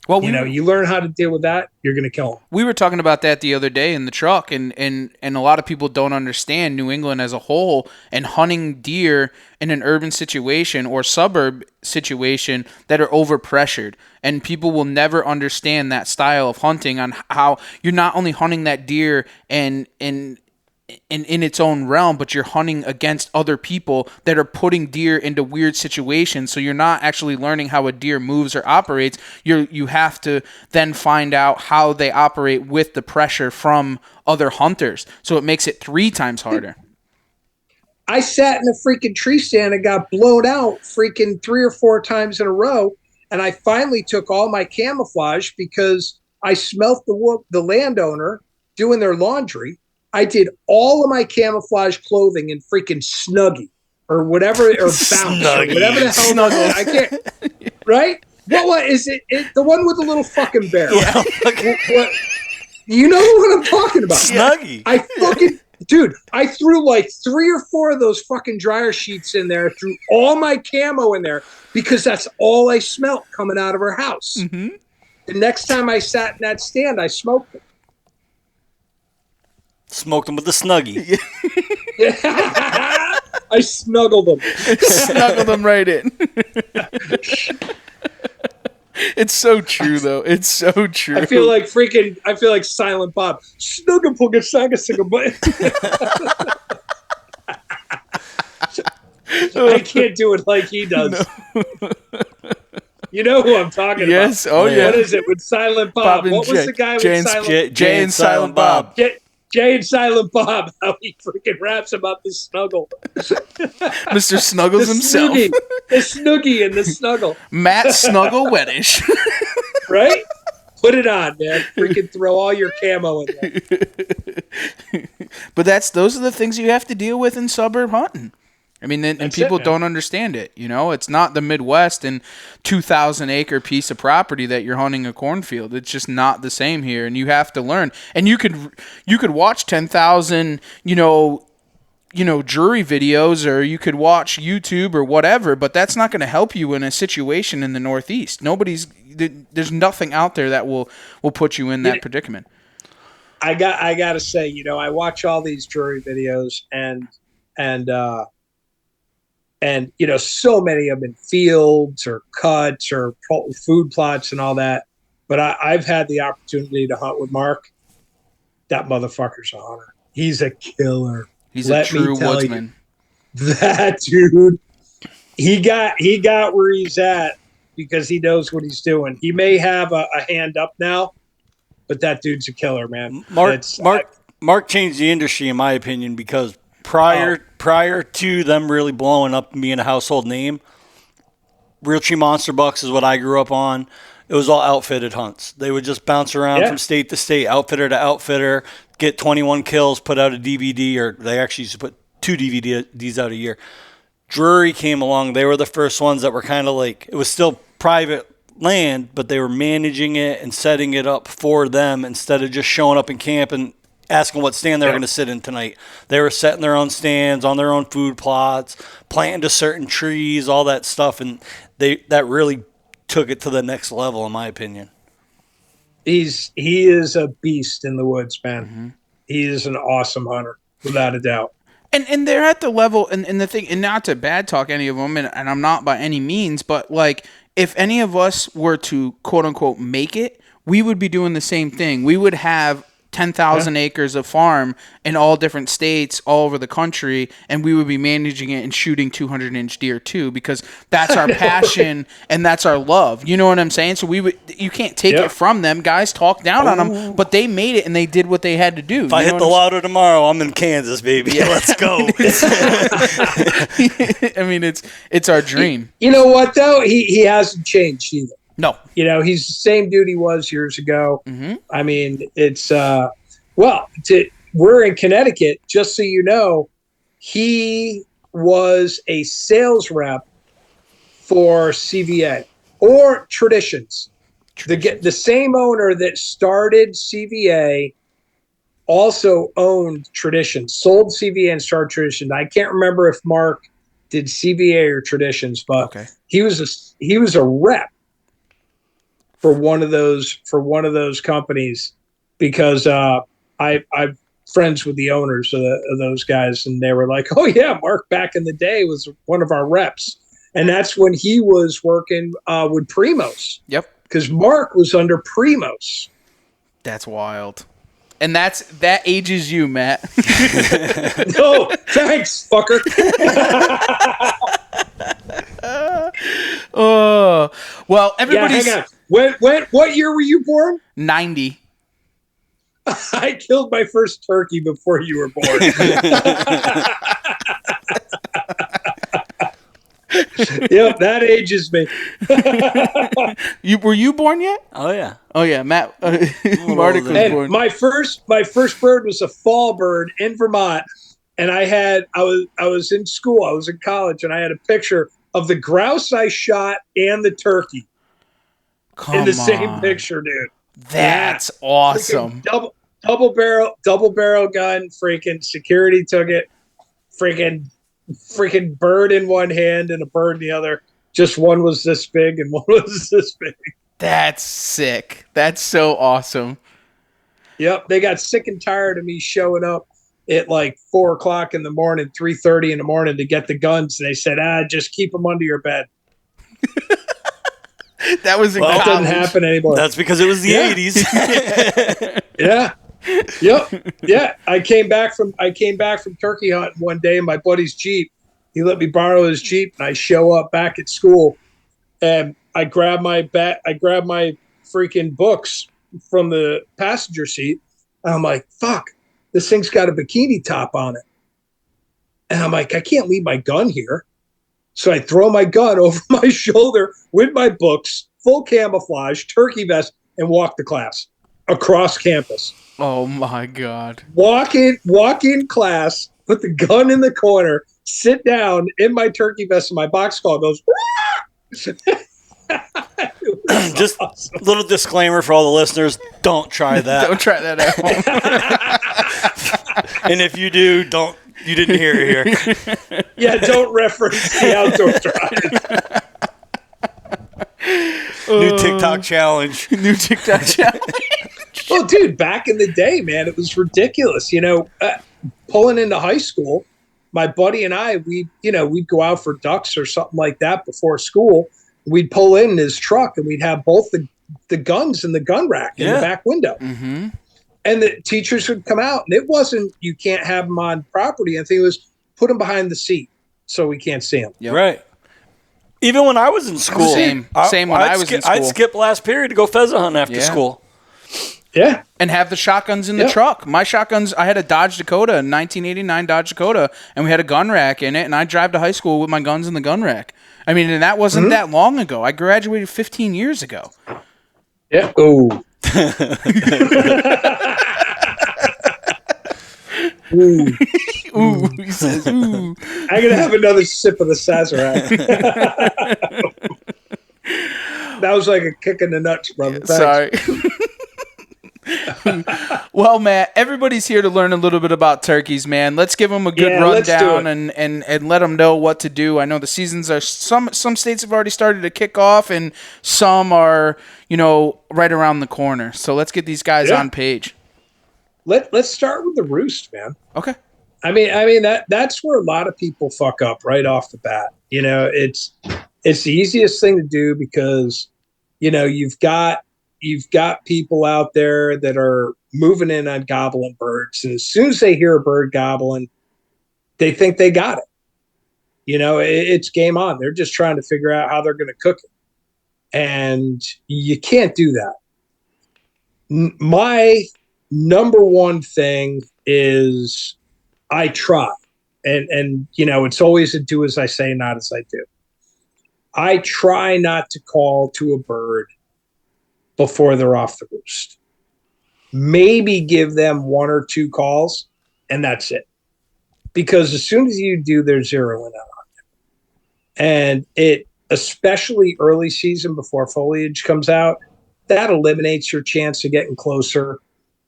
Well, you learn how to deal with that, you're going to kill them. We were talking about that the other day in the truck, and a lot of people don't understand New England as a whole, and hunting deer in an urban situation or suburb situation that are overpressured. And people will never understand that style of hunting, on how you're not only hunting that deer and in its own realm, but you're hunting against other people that are putting deer into weird situations. So you're not actually learning how a deer moves or operates. You have to then find out how they operate with the pressure from other hunters. So it makes it 3 times harder. I sat in a freaking tree stand and got blown out freaking 3 or 4 times in a row. And I finally took all my camouflage because I smelt the landowner doing their laundry. I did all of my camouflage clothing in freaking Snuggie or whatever, or Bounce, or whatever the hell. I can't. Right? What is it? The one with the little fucking bear. Yeah. What? You know what I'm talking about? Snuggie. Dude, I threw like 3 or 4 of those fucking dryer sheets in there, threw all my camo in there, because that's all I smelt coming out of her house. The next time I sat in that stand, I smoked it. Smoked them with the Snuggie. I snuggled them. Snuggled them right in. It's so true, though. It's so true. I feel like Silent Bob. Snuggle pooga saga single butt. I can't do it like he does. No. You know who I'm talking about. Yes. Oh, yeah. What is it with Silent Bob? What was the guy with Silent Jay and Silent Bob. Jay and Silent Bob, how he freaking raps about the snuggle. Mr. Snuggles himself. The Snoogie and the snuggle. Matt Snuggle Wettish. Right? Put it on, man. Freaking throw all your camo in there. But those are the things you have to deal with in suburb hunting. I mean, and people don't understand it. You know, it's not the Midwest and 2,000-acre piece of property that you're hunting a cornfield. It's just not the same here, and you have to learn. And you could watch 10,000, jury videos, or you could watch YouTube or whatever, but that's not going to help you in a situation in the Northeast. There's nothing out there that will put you in that predicament. I got to say, I watch all these jury videos, and so many of them in fields or cuts or food plots and all that. But I've had the opportunity to hunt with Mark. That motherfucker's a hunter. He's a killer. He's a true woodsman. That dude, he got where he's at because he knows what he's doing. He may have a hand up now, but that dude's a killer, man. Mark changed the industry, in my opinion, because prior to them really blowing up and being a household name, Real Tree Monster Bucks is what I grew up on. it was all outfitted hunts. They would just bounce around from state to state, outfitter to outfitter, get 21 kills, put out a DVD, or they actually used to put 2 DVDs out a year. Drury came along. They were the first ones that were kind of like, it was still private land, but they were managing it and setting it up for them instead of just showing up in camp and asking what stand they were going to sit in tonight. They were setting their own stands on their own food plots, planting to certain trees, all that stuff, and that really took it to the next level, in my opinion. He is a beast in the woods, man. Mm-hmm. He is an awesome hunter, without a doubt. And they're at the level, and the thing, and not to bad talk any of them, and I'm not by any means, but like, if any of us were to quote unquote make it, we would be doing the same thing. We would have 10,000 acres of farm in all different states all over the country, and we would be managing it and shooting 200-inch deer too, because that's our passion and that's our love. You know what I'm saying? So you can't take it from them. Guys talk down on them, but they made it and they did what they had to do. If I hit the lotto tomorrow, I'm in Kansas, baby. Yeah. Let's go. I mean, it's our dream. You know what though? He hasn't changed either. No. You know, he's the same dude he was years ago. Mm-hmm. I mean, it's, we're in Connecticut, just so you know, he was a sales rep for CVA or Traditions. The same owner that started CVA also owned Traditions, sold CVA and started Traditions. I can't remember if Mark did CVA or Traditions, but he was a rep for one of those companies, because I'm friends with the owners of those guys, and they were like, "Oh yeah, Mark back in the day was one of our reps," and that's when he was working with Primos. Yep, because Mark was under Primos. That's wild, and that ages you, Matt. No, thanks, fucker. Well, everybody's. Yeah, hang on. What year were you born? 90. I killed my first turkey before you were born. Yep, that ages me. Were you born yet? Oh yeah. Oh yeah, Matt. Martic was born. My first bird was a fall bird in Vermont, and I was in school. I was in college, and I had a picture of the grouse I shot and the turkey in the same picture, dude. That's awesome. Double barrel gun. Freaking security took it. Freaking bird in one hand and a bird in the other. Just one was this big and one was this big. That's sick. That's so awesome. Yep, they got sick and tired of me showing up at like 4:00 in the morning, 3:30 in the morning to get the guns. And they said, just keep them under your bed. That was in college. Doesn't happen anymore. That's because it was the 80s. Yeah. Yep. Yeah. I came back from turkey hunting one day in my buddy's Jeep. He let me borrow his Jeep, and I show up back at school, and I grab my freaking books from the passenger seat. And I'm like, fuck, this thing's got a bikini top on it. And I'm like, I can't leave my gun here. So I throw my gun over my shoulder with my books, full camouflage, turkey vest, and walk to class across campus. Oh my God. Walk in class, put the gun in the corner, sit down in my turkey vest, and my box call goes, just awesome. A little disclaimer for all the listeners, don't try that. Don't try that at home. And if you do, you didn't hear it here. Yeah, don't reference the outdoor drive. New TikTok challenge. Well, dude, back in the day, man, it was ridiculous. You know, pulling into high school, my buddy and I, we'd go out for ducks or something like that before school. We'd pull in his truck, and we'd have both the guns in the gun rack in the back window. Mm-hmm. And the teachers would come out, and it wasn't, you can't have them on property. I think it was put them behind the seat so we can't see them. Yep. Right. Even when I was in school. Same when I was in school. I'd skip last period to go pheasant hunt after school. Yeah. And have the shotguns in the truck. My shotguns, I had a Dodge Dakota, 1989 Dodge Dakota, and we had a gun rack in it, and I'd drive to high school with my guns in the gun rack. I mean, and that wasn't that long ago. I graduated 15 years ago. Yeah. Ooh. Ooh. Ooh, he says, ooh. I'm gonna have another sip of the Sazerac. That was like a kick in the nuts, brother. Thanks. Sorry. Well, Matt, everybody's here to learn a little bit about turkeys, man. Let's give them a good let's do rundown it. and let them know what to do. I know the seasons are some states have already started to kick off, and some are right around the corner. So let's get these guys on page. Let's start with the roost, man. Okay. I mean that's where a lot of people fuck up right off the bat. It's the easiest thing to do because you've got people out there that are moving in on gobbling birds, and as soon as they hear a bird gobbling, they think they got it. It's game on. They're just trying to figure out how they're going to cook it, and you can't do that. My number one thing is I try, and it's always a do as I say, not as I do. I try not to call to a bird before they're off the roost. Maybe give them one or two calls, and that's it. Because as soon as you do, they're zeroing out on you. And it, especially early season before foliage comes out, that eliminates your chance of getting closer.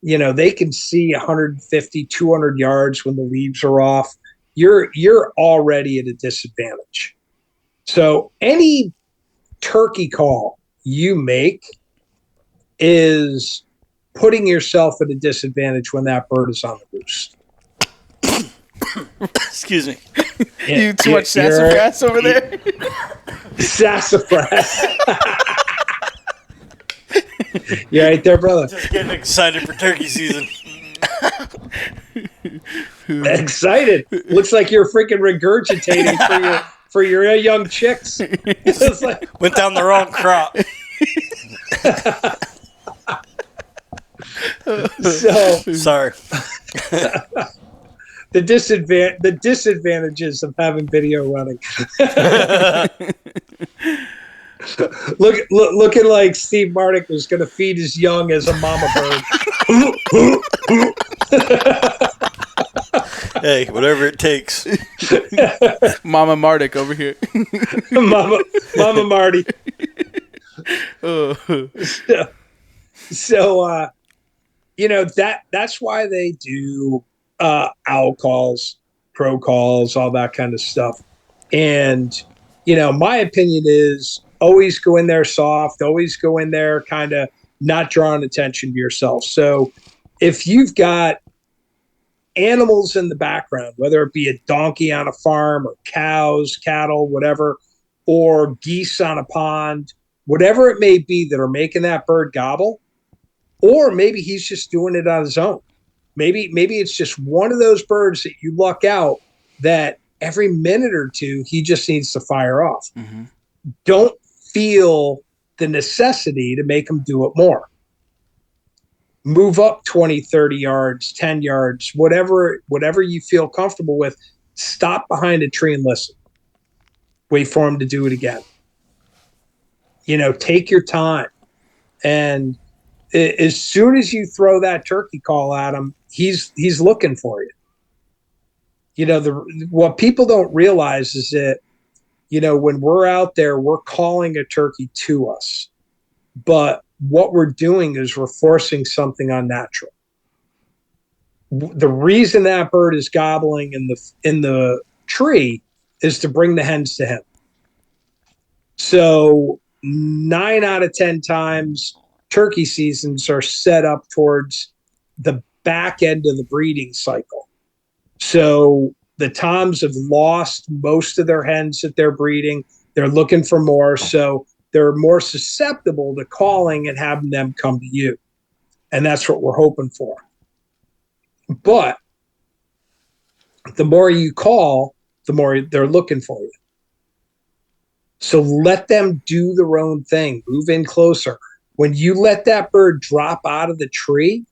They can see 150, 200 yards when the leaves are off. You're already at a disadvantage. So any turkey call you make is putting yourself at a disadvantage when that bird is on the roost. Excuse me. You too much sassafras over there? Sassafras. You right there, brother? Just getting excited for turkey season. Excited. Looks like you're freaking regurgitating for your young chicks. Went down the wrong crop. So Sorry. the disadvantages of having video running. Looking like Steve Marnick was going to feed his young as a mama bird. Hey, whatever it takes. Mama Mardick over here. Mama Marty. So that's why they do owl calls, crow calls, all that kind of stuff. And my opinion is always go in there soft, always go in there kind of not drawing attention to yourself. So if you've got animals in the background, whether it be a donkey on a farm or cows, cattle, whatever, or geese on a pond, whatever it may be that are making that bird gobble, or maybe he's just doing it on his own. Maybe it's just one of those birds that you luck out that every minute or two he just needs to fire off. Mm-hmm. Don't feel the necessity to make him do it more. Move up 20, 30 yards, 10 yards, whatever you feel comfortable with. Stop behind a tree and listen. Wait for him to do it again. Take your time. And as soon as you throw that turkey call at him, he's looking for you. What people don't realize is that, when we're out there, we're calling a turkey to us. But what we're doing is we're forcing something unnatural. The reason that bird is gobbling in the tree is to bring the hens to him. So 9 out of 10 times, turkey seasons are set up towards the back end of the breeding cycle. So the toms have lost most of their hens that they're breeding. They're looking for more. So they're more susceptible to calling and having them come to you. And that's what we're hoping for. But the more you call, the more they're looking for you. So let them do their own thing. Move in closer. When you let that bird drop out of the tree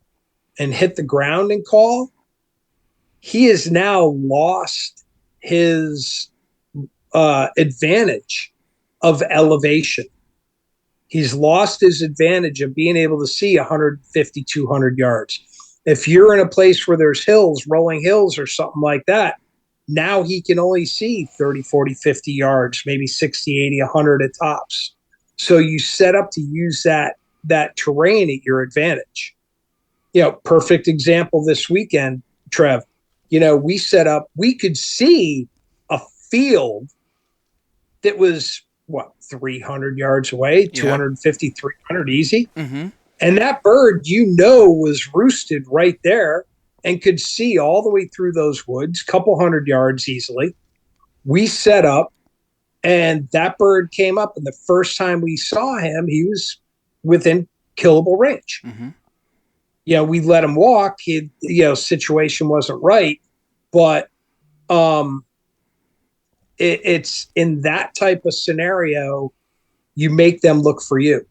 and hit the ground and call, he has now lost his advantage of elevation. He's lost his advantage of being able to see 150, 200 yards. If you're in a place where there's hills, rolling hills or something like that, now he can only see 30, 40, 50 yards, maybe 60, 80, 100 at tops. So you set up to use that terrain at your advantage. Perfect example this weekend, Trev. We set up, we could see a field that was what, 300 yards away, Yeah. 250, 300 easy. Mm-hmm. And that bird, was roosted right there and could see all the way through those woods, couple hundred yards easily. We set up, and that bird came up, and the first time we saw him, he was within killable range. Mm-hmm. We let him walk. Situation wasn't right, but it's in that type of scenario, you make them look for you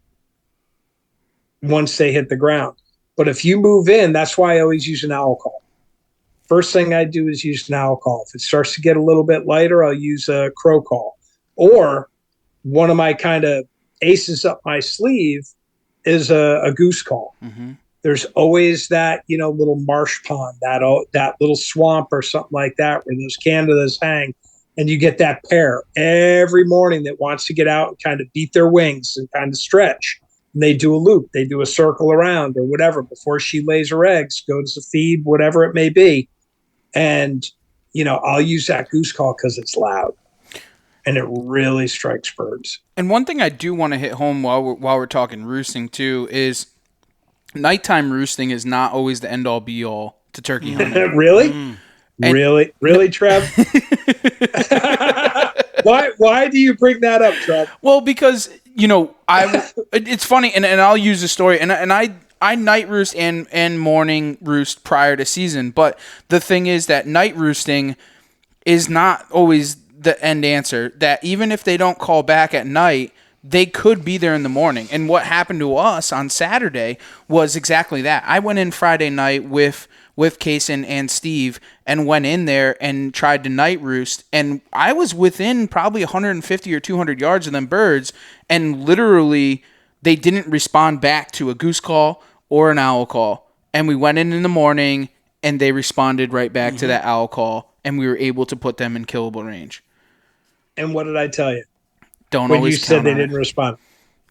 once they hit the ground. But if you move in, that's why I always use an owl call. First thing I do is use an owl call. If it starts to get a little bit lighter, I'll use a crow call. Or one of my kind of aces up my sleeve is a goose call. Mm-hmm. There's always that, little marsh pond, that little swamp or something like that where those Canadas hang. And you get that pair every morning that wants to get out and kind of beat their wings and kind of stretch. And they do a loop, they do a circle around or whatever before she lays her eggs, goes to feed, whatever it may be. And, I'll use that goose call because it's loud and it really strikes birds. And one thing I do want to hit home while we're talking roosting too is nighttime roosting is not always the end all be all to turkey hunting. Really? Really, Trev? Why do you bring that up, Trev? Well, because it's funny, and I'll use the story, and I night roost and morning roost prior to season, but the thing is that night roosting is not always the end answer. That even if they don't call back at night, they could be there in the morning. And what happened to us on Saturday was exactly that. I went in Friday night with Kaysen and Steve and went in there and tried to night roost. And I was within probably 150 or 200 yards of them birds. And literally, they didn't respond back to a goose call or an owl call. And we went in the morning and they responded right back to that owl call. And we were able to put them in killable range. And what did I tell you? Don't when always you said count they on didn't it. respond?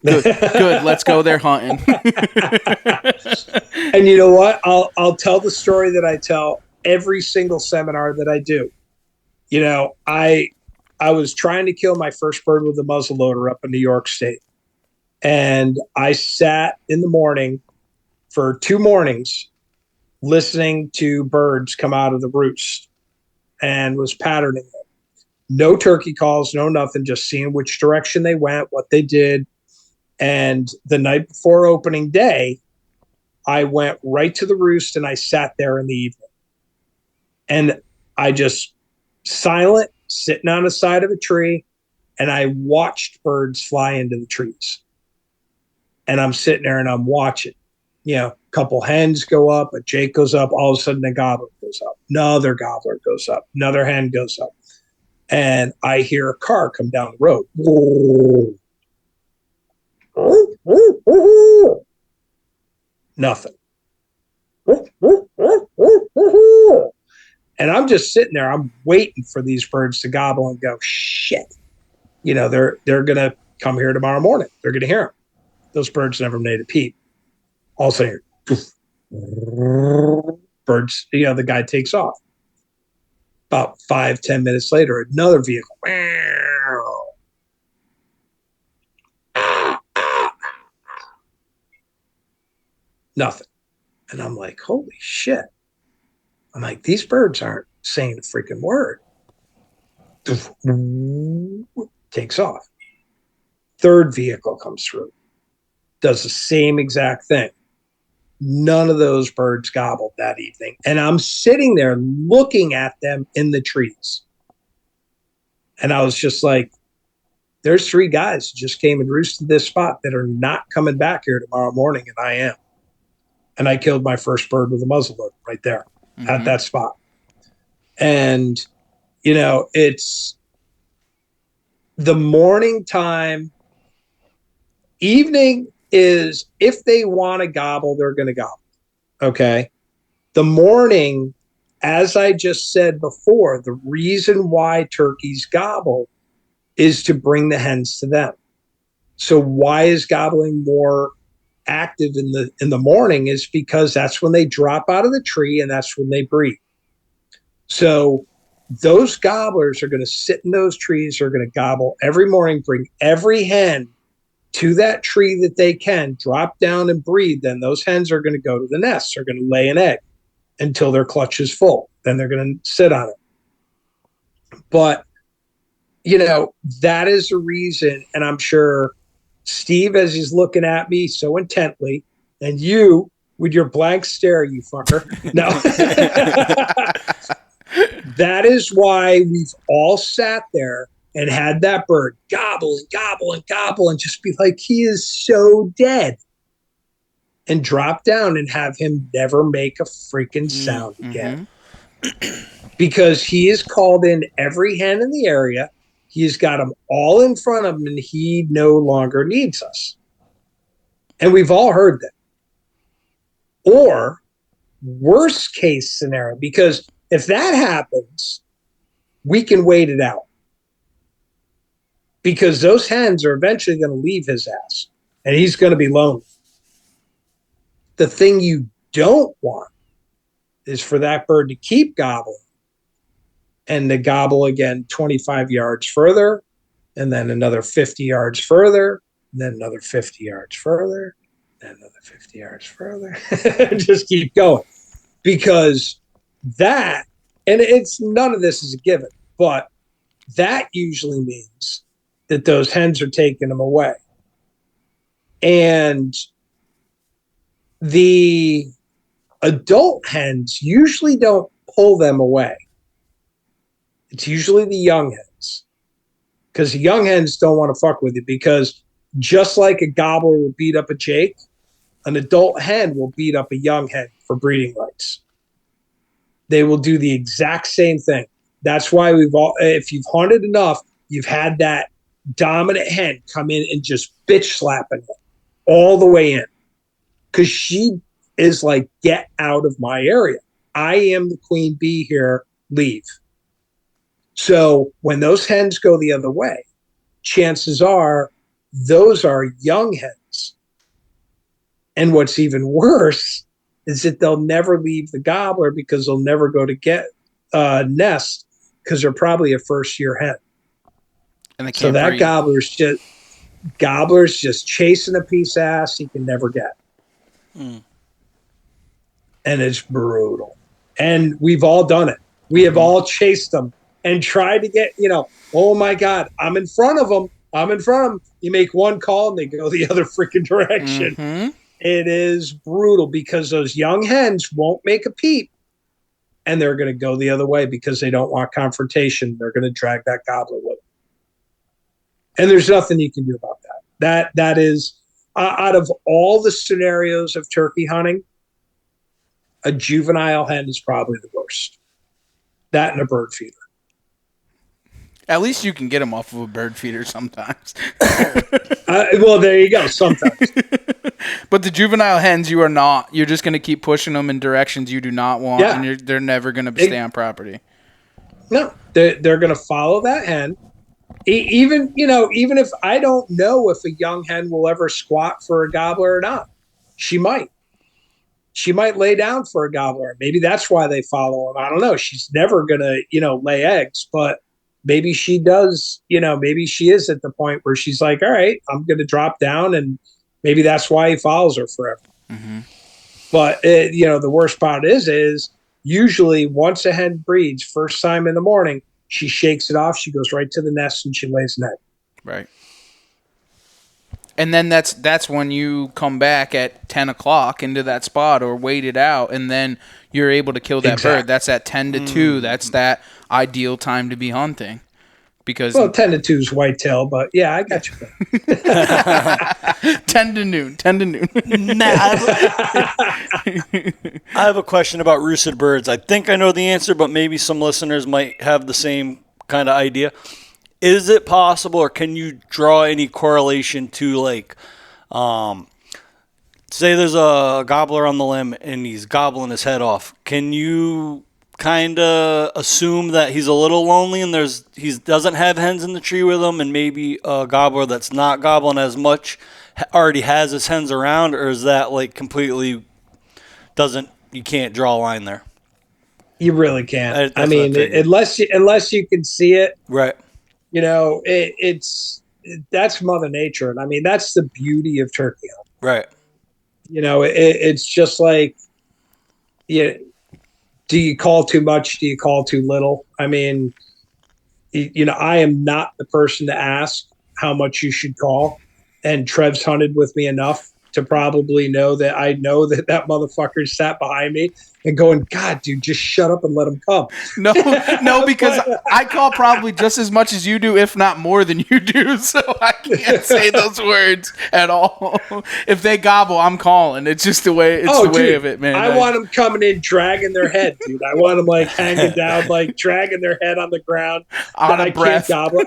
Good. Let's go there hunting. And you know what? I'll tell the story that I tell every single seminar that I do. I was trying to kill my first bird with a muzzleloader up in New York State. And I sat in the morning for 2 mornings listening to birds come out of the roost and was patterning them. No turkey calls, no nothing, just seeing which direction they went, what they did. And the night before opening day, I went right to the roost and I sat there in the evening. And I just silent, sitting on the side of a tree, and I watched birds fly into the trees. And I'm sitting there and I'm watching. A couple hens go up, a jake goes up, all of a sudden a gobbler goes up, another gobbler goes up, another hen goes up. And I hear a car come down the road. Nothing. And I'm just sitting there. I'm waiting for these birds to gobble and go, shit. They're going to come here tomorrow morning. They're going to hear them. Those birds never made a peep. All of a sudden, birds, the guy takes off. About 5-10 minutes later, another vehicle. Nothing. And I'm like, holy shit. I'm like, these birds aren't saying a freaking word. Takes off. Third vehicle comes through. Does the same exact thing. None of those birds gobbled that evening. And I'm sitting there looking at them in the trees. And I was just like, there's 3 guys who just came and roosted this spot that are not coming back here tomorrow morning, and I am. And I killed my first bird with a muzzleloader right there at that spot. And, it's the morning time Evening is if they want to gobble, they're going to gobble. Okay. The morning, as I just said before, the reason why turkeys gobble is to bring the hens to them. So why is gobbling more active in the morning is because that's when they drop out of the tree and that's when they breed. So those gobblers are going to sit in those trees, are going to gobble every morning, bring every hen to that tree that they can, drop down and breed. Then those hens are going to go to the nest. They're going to lay an egg until their clutch is full. Then they're going to sit on it. But, that is the reason. And I'm sure Steve, as he's looking at me so intently, and you with your blank stare, you fucker. No. That is why we've all sat there and had that bird gobble and gobble and gobble and just be like, he is so dead. And drop down and have him never make a freaking sound again. Because he has called in every hen in the area. He's got them all in front of him and he no longer needs us. And we've all heard that. Or worst case scenario, because if that happens, we can wait it out. Because those hens are eventually going to leave his ass and he's going to be lonely. The thing you don't want is for that bird to keep gobbling and to gobble again 25 yards further, and then another 50 yards further, and then another 50 yards further, and another 50 yards further. Just keep going. Because that, and it's none of this is a given, but that usually means that those hens are taking them away. And the adult hens usually don't pull them away. It's usually the young hens. Because the young hens don't want to fuck with you, because just like a gobbler will beat up a jake, an adult hen will beat up a young hen for breeding rights. They will do the exact same thing. That's why if you've hunted enough, you've had that dominant hen come in and just bitch slapping it all the way in. Because she is like, get out of my area. I am the queen bee here. Leave. So when those hens go the other way, chances are those are young hens. And what's even worse is that they'll never leave the gobbler because they'll never go to get a nest because they're probably a first-year hen. And they can't so that breed. gobbler's just chasing a piece of ass he can never get. And it's brutal. And we've all done it. We have all chased them and tried to get, oh my God, I'm in front of them. You make one call and they go the other freaking direction. It is brutal because those young hens won't make a peep and they're going to go the other way because they don't want confrontation. They're going to drag that gobbler with them. And there's nothing you can do about that. That is, out of all the scenarios of turkey hunting, a juvenile hen is probably the worst. That and a bird feeder. At least you can get them off of a bird feeder sometimes. Well, there you go. Sometimes. But the juvenile hens, you are not. You're just going to keep pushing them in directions you do not want, and they're never going to stay on property. No, they're going to follow that hen. Even if I don't know if a young hen will ever squat for a gobbler or not, she might. She might lay down for a gobbler. Maybe that's why they follow him. I don't know. She's never going to, lay eggs, but maybe she does, maybe she is at the point where she's like, all right, I'm going to drop down, and maybe that's why he follows her forever. But, the worst part is usually once a hen breeds, first time in the morning, she shakes it off. She goes right to the nest and she lays an egg. Right. And then that's when you come back at 10 o'clock into that spot or wait it out, and then you're able to kill that bird. That's at 10 to 2. That's that ideal time to be hunting. Because 10 to 2 is whitetail, but yeah, I got you. 10 to noon. I have a question about roosted birds. I think I know the answer, but maybe some listeners might have the same kind of idea. Is it possible, or can you draw any correlation to like Say there's a gobbler on the limb and he's gobbling his head off. Can you kind of assume that he's a little lonely and he doesn't have hens in the tree with him, and maybe a gobbler that's not gobbling as much already has his hens around, or is that like completely you can't draw a line there? You really can't. I mean, unless you can see it, right? That's Mother Nature, and I mean that's the beauty of turkey hunting. Right. It's just like, do you call too much? Do you call too little? I mean, I am not the person to ask how much you should call, and Trev's hunted with me enough to probably know that that motherfucker sat behind me and going, God, dude, just shut up and let him come. No, because I call probably just as much as you do, if not more than you do. So I can't say those words at all. If they gobble, I'm calling. It's just the way. Way of it, man. I want them coming in, dragging their head, dude. I want them like hanging down, like dragging their head on the ground. On a breath. Can't gobble.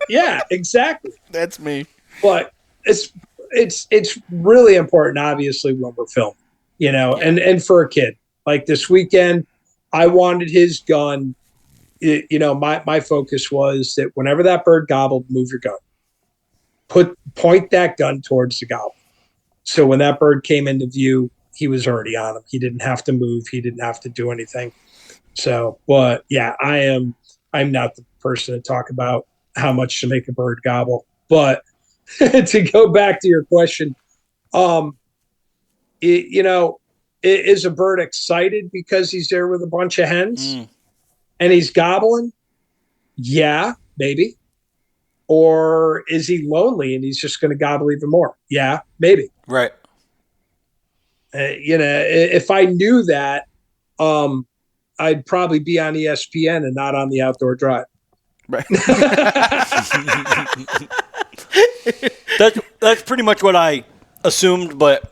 Yeah, exactly. That's me. But it's really important, obviously, when we're filming, and for a kid. Like this weekend, I wanted his gun. My focus was that whenever that bird gobbled, move your gun. Point that gun towards the gobble. So when that bird came into view, he was already on him. He didn't have to move. He didn't have to do anything. So, but yeah, I'm not the person to talk about how much to make a bird gobble. But to go back to your question, is a bird excited because he's there with a bunch of hens and he's gobbling? Yeah, maybe. Or is he lonely and he's just going to gobble even more? Yeah, maybe. Right. If I knew that, I'd probably be on ESPN and not on the Outdoor Drive. Right. That's pretty much what I assumed, but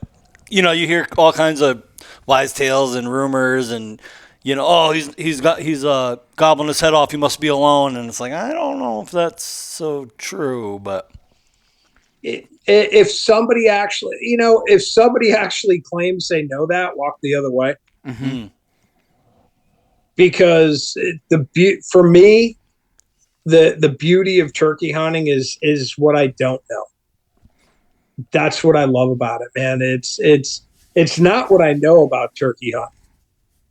you hear all kinds of wise tales and rumors, and he's gobbling his head off. He must be alone, and it's like I don't know if that's so true, but if somebody actually claims they know that, walk the other way. Mm-hmm. Because for me, the beauty of turkey hunting is what I don't know. That's what I love about it, man. It's not what I know about turkey hunting,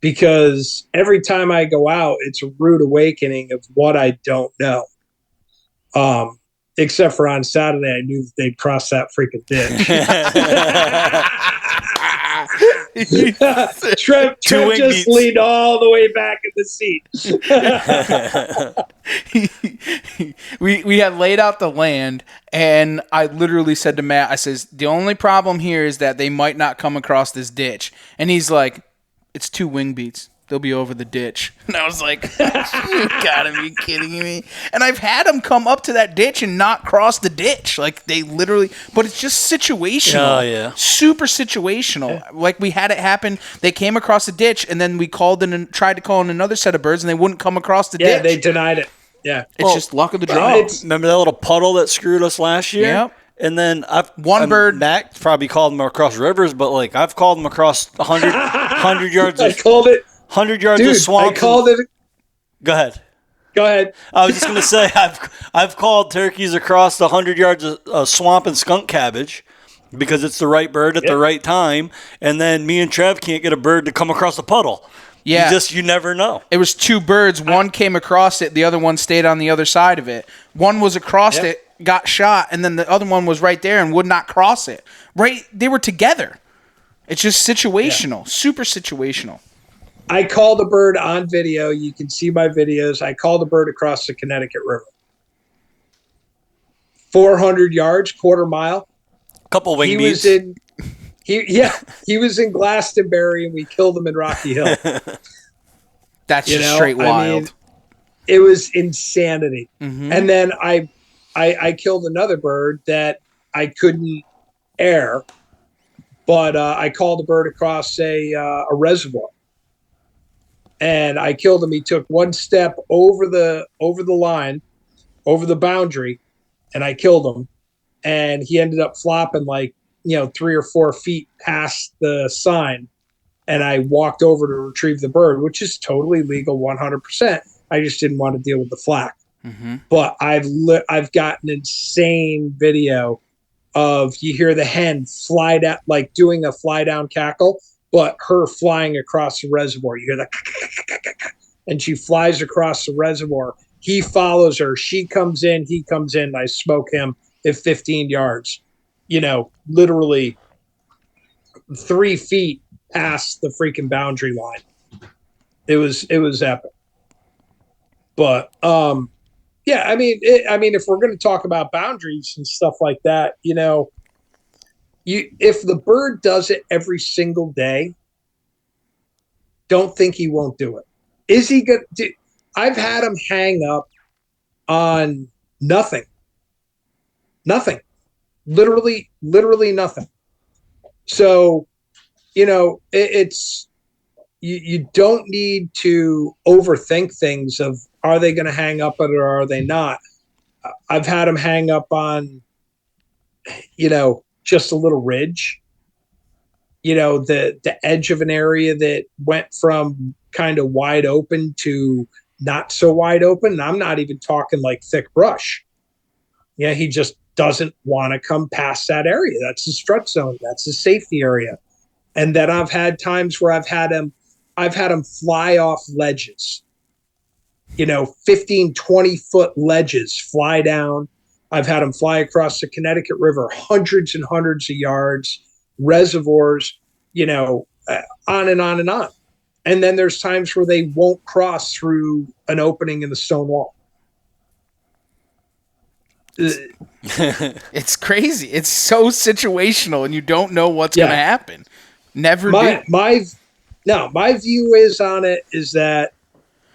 because every time I go out, it's a rude awakening of what I don't know. Except for on Saturday, I knew that they'd cross that freaking ditch. Trev just leaned all the way back in the seat. we had laid out the land, and I literally said to Matt, I says, the only problem here is that they might not come across this ditch. And he's like, it's 2 wing beats. They'll be over the ditch. And I was like, you gotta be kidding me. And I've had them come up to that ditch and not cross the ditch. Like, they literally, but it's just situational. Oh, yeah. Super situational. Yeah. Like, we had it happen. They came across the ditch, and then we called in and tried to call in another set of birds, and they wouldn't come across the ditch. Yeah, they denied it. Yeah. It's just luck of the draw. Remember that little puddle that screwed us last year? Yep. And then bird. Mac probably called them across rivers, but like I've called them across 100 yards. I called it 100 yards of swamp. I called it. Go ahead. I was just gonna say I've called turkeys across 100 yards of swamp and skunk cabbage because it's the right bird at the right time, and then me and Trev can't get a bird to come across a puddle. Yeah, you never know. It was 2 birds. One came across it. The other one stayed on the other side of it. One was across it, got shot, and then the other one was right there and would not cross it. Right, they were together. It's just situational, super situational. I called a bird on video. You can see my videos. I called a bird across the Connecticut River. 400 yards, quarter mile. Couple wing beats. He was in Glastonbury, and we killed him in Rocky Hill. That's just straight wild. I mean, it was insanity. Mm-hmm. And then I killed another bird that I couldn't air, but I called a bird across a reservoir, and I killed him. He took one step over the line, over the boundary, and I killed him. And he ended up flopping like 3 or 4 feet past the sign, and I walked over to retrieve the bird, which is totally legal, 100%. I just didn't want to deal with the flack. Mm-hmm. But I've got an insane video of, you hear the hen fly down, like doing a fly down cackle, but her flying across the reservoir. You hear that, and she flies across the reservoir. He follows her. She comes in. He comes in. I smoke him at 15 yards. Literally 3 feet past the freaking boundary line. It was epic. But yeah, I mean, if we're going to talk about boundaries and stuff like that, if the bird does it every single day, don't think he won't do it. Is he good? I've had him hang up on nothing. Literally nothing. So, it's, you don't need to overthink things of, are they going to hang up on it or are they not? I've had them hang up on, just a little ridge, the edge of an area that went from kind of wide open to not so wide open. I'm not even talking like thick brush. Yeah, he just doesn't want to come past that area. That's the strut zone. That's the safety area. And then I've had times where I've had him fly off ledges, 15, 20-foot ledges, fly down. I've had them fly across the Connecticut River, hundreds and hundreds of yards, reservoirs, on and on and on. And then there's times where they won't cross through an opening in the stone wall. It's crazy. It's so situational, and you don't know what's going to happen. Never do. My view is that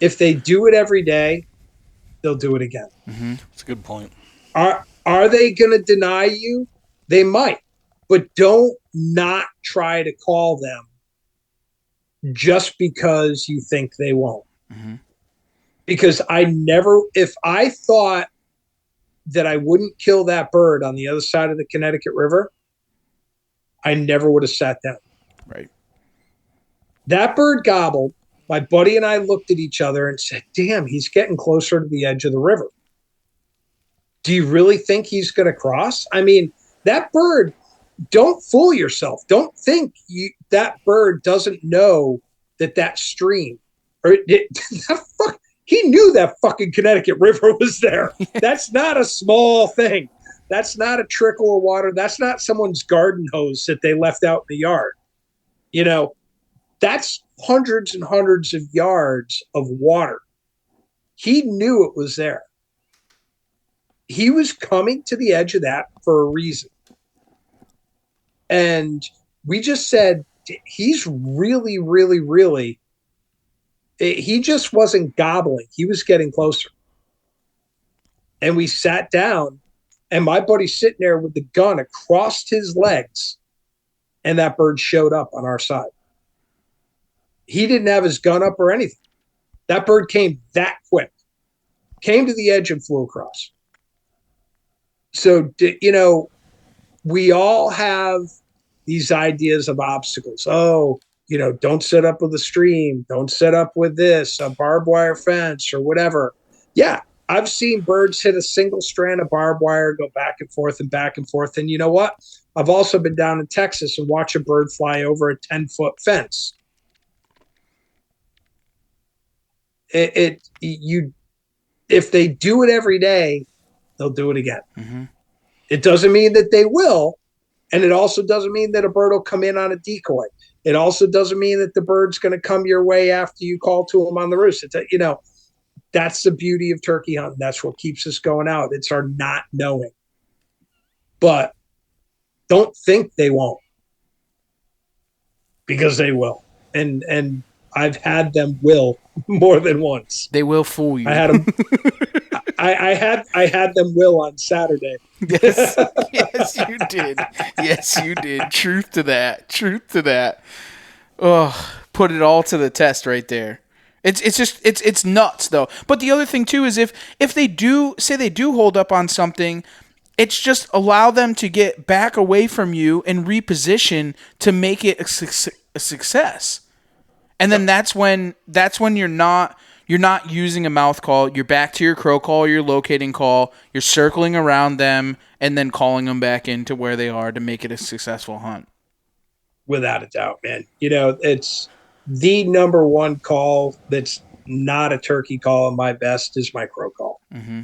if they do it every day, they'll do it again. Mm-hmm. That's a good point. Are they going to deny you? They might, but don't not try to call them just because you think they won't. Mm-hmm. Because if I thought that I wouldn't kill that bird on the other side of the Connecticut River, I never would have sat down. Right. That bird gobbled. My buddy and I looked at each other and said, damn, he's getting closer to the edge of the river. Do you really think he's going to cross? I mean, that bird, don't fool yourself. Don't think that bird doesn't know that stream, he knew that fucking Connecticut River was there. That's not a small thing. That's not a trickle of water. That's not someone's garden hose that they left out in the yard. That's hundreds and hundreds of yards of water. He knew it was there. He was coming to the edge of that for a reason. And we just said, he's really, really, really, he just wasn't gobbling. He was getting closer. And we sat down, and my buddy's sitting there with the gun across his legs, and that bird showed up on our side. He didn't have his gun up or anything. That bird came that quick, came to the edge and flew across. So, we all have these ideas of obstacles. Oh, don't set up with a stream. Don't set up with this, a barbed wire fence or whatever. Yeah, I've seen birds hit a single strand of barbed wire, go back and forth and back and forth. And you know what? I've also been down in Texas and watched a bird fly over a 10-foot fence. If they do it every day, they'll do it again. Mm-hmm. It doesn't mean that they will. And it also doesn't mean that a bird will come in on a decoy. It also doesn't mean that the bird's going to come your way after you call to him on the roost. That's the beauty of turkey hunting. That's what keeps us going out. It's our not knowing. But don't think they won't, because they will. And I've had them will more than once. They will fool you. I had them. I had them will on Saturday. Yes, yes, you did. Yes, you did. Truth to that. Oh, put it all to the test right there. It's nuts though. But the other thing too is if they do hold up on something, It's just allow them to get back away from you and reposition to make it a success. And then that's when you're not using a mouth call. You're back to your crow call, your locating call. You're circling around them and then calling them back into where they are to make it a successful hunt. Without a doubt, man. It's the number one call that's not a turkey call in my best is my crow call. Mm-hmm.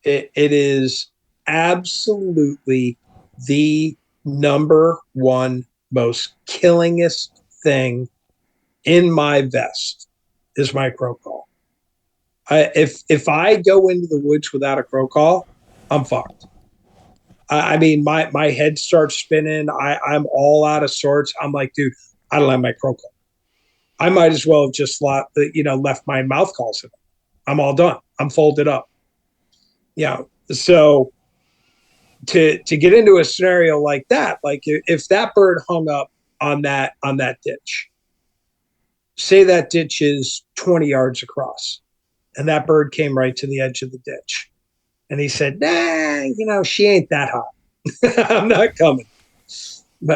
It is absolutely the number one most killingest thing in my vest is my crow call. If I go into the woods without a crow call, I'm fucked. I mean, my head starts spinning. I'm all out of sorts. I'm like, dude, I don't have my crow call. I might as well have just left my mouth calls in. I'm all done. I'm folded up. Yeah. So to get into a scenario like that, like if that bird hung up on that ditch, say that ditch is 20 yards across, and that bird came right to the edge of the ditch, and he said, "Nah, she ain't that hot. I'm not coming."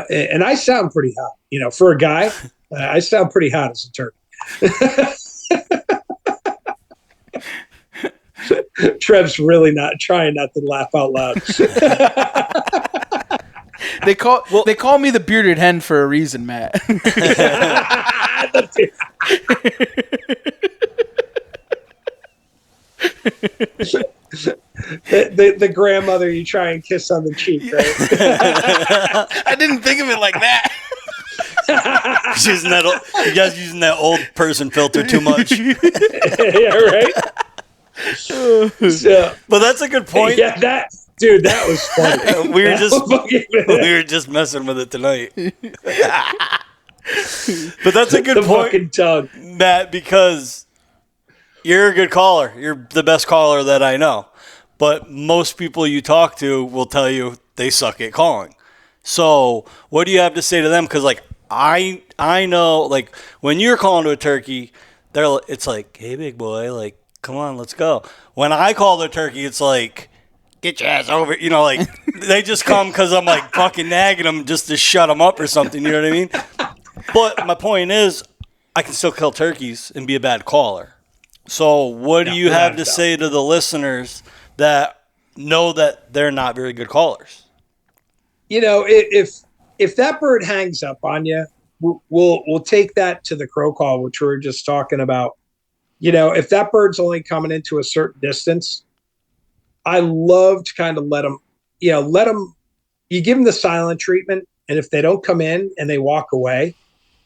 And I sound pretty hot, for a guy. I sound pretty hot as a turkey. Trev's really not trying not to laugh out loud. They call me the bearded hen for a reason, Matt. the grandmother you try and kiss on the cheek, right? I didn't think of it like that. You guys using that old person filter too much. Yeah, right. So, but that's a good point. Yeah, that was funny. we were just messing with it tonight. But that's a good point, Matt, because you're a good caller. You're the best caller that I know. But most people you talk to will tell you they suck at calling. So what do you have to say to them? Because I know, like, when you're calling to a turkey, it's like, hey, big boy, like, come on, let's go. When I call the turkey, it's like, get your ass over. They just come because I'm like fucking nagging them just to shut them up or something. You know what I mean? But my point is, I can still kill turkeys and be a bad caller. So what do you have to say to the listeners that know that they're not very good callers? If that bird hangs up on you, we'll take that to the crow call, which we were just talking about. If that bird's only coming into a certain distance, I love to kind of let them, you give them the silent treatment. And if they don't come in and they walk away,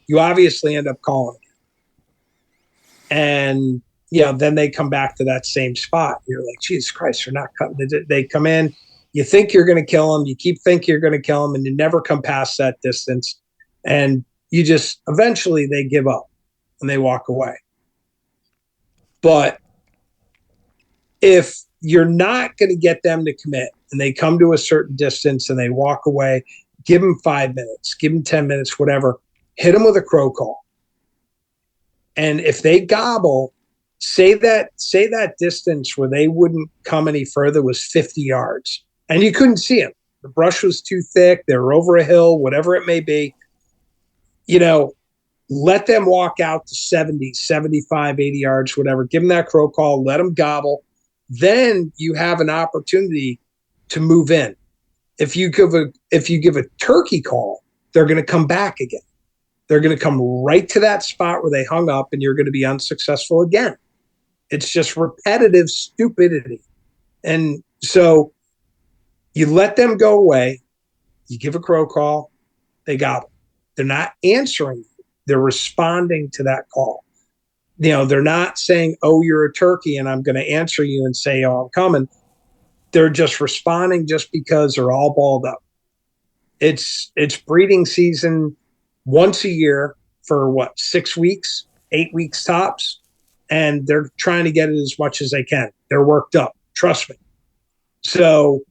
you obviously end up calling. And, then they come back to that same spot. You're like, Jesus Christ, they're not coming. They come in, you think you're going to kill them. You keep thinking you're going to kill them, and you never come past that distance. And you just, eventually they give up and they walk away. But if you're not going to get them to commit and they come to a certain distance and they walk away, give them 5 minutes, give them 10 minutes, whatever, hit them with a crow call. And if they gobble, say that distance where they wouldn't come any further was 50 yards and you couldn't see them. The brush was too thick. They were over a hill, whatever it may be. Let them walk out to 70, 75, 80 yards, whatever. Give them that crow call. Let them gobble. Then you have an opportunity to move in. If you give a turkey call, they're going to come back again. They're going to come right to that spot where they hung up, and you're going to be unsuccessful again. It's just repetitive stupidity. And so you let them go away. You give a crow call. They gobble. They're not answering you. They're responding to that call. They're not saying, oh, you're a turkey and I'm going to answer you and say, oh, I'm coming. They're just responding just because they're all balled up. It's breeding season once a year for 6 weeks, 8 weeks tops. And they're trying to get it as much as they can. They're worked up. Trust me. So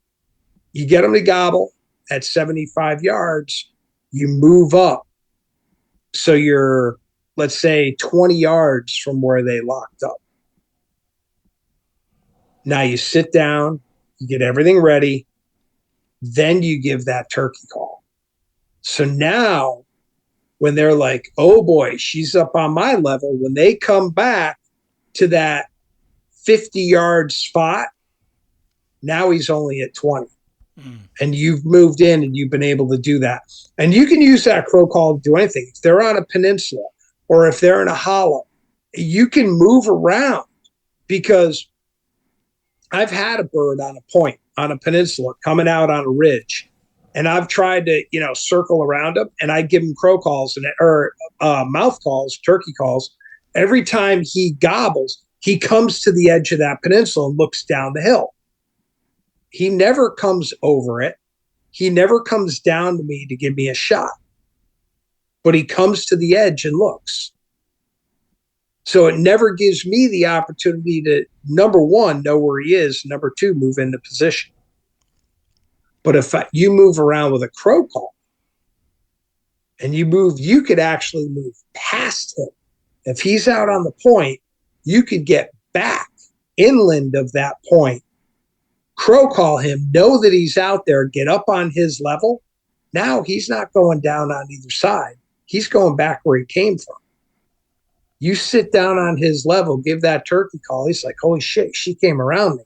you get them to gobble at 75 yards, you move up. So you're, let's say, 20 yards from where they locked up. Now you sit down, you get everything ready, Then you give that turkey call. So now when they're like, oh boy, she's up on my level, when they come back to that 50-yard spot, now he's only at 20. And you've moved in and you've been able to do that. And you can use that crow call to do anything. If they're on a peninsula or if they're in a hollow, you can move around, because I've had a bird on a point on a peninsula coming out on a ridge, and I've tried to, circle around him, and I give him crow calls or mouth calls, turkey calls. Every time he gobbles, he comes to the edge of that peninsula and looks down the hill. He never comes over it. He never comes down to me to give me a shot, but he comes to the edge and looks. So it never gives me the opportunity to, number one, know where he is, number two, move into position. But if you move around with a crow call and you could actually move past him. If he's out on the point, you could get back inland of that point, crow call him, know that he's out there, get up on his level. Now he's not going down on either side. He's going back where he came from. You sit down on his level, give that turkey call. He's like, holy shit, she came around me.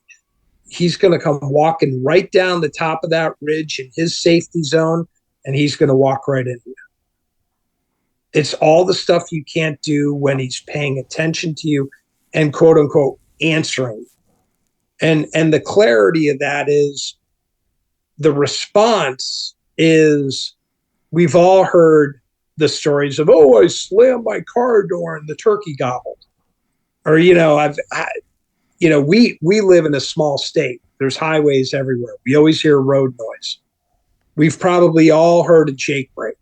He's going to come walking right down the top of that ridge in his safety zone, and he's going to walk right into you. It's all the stuff you can't do when he's paying attention to you and quote unquote answering. And the clarity of that is the response is, we've all heard the stories of, oh, I slammed my car door and the turkey gobbled. Or, we live in a small state. There's highways everywhere. We always hear road noise. We've probably all heard a Jake brake.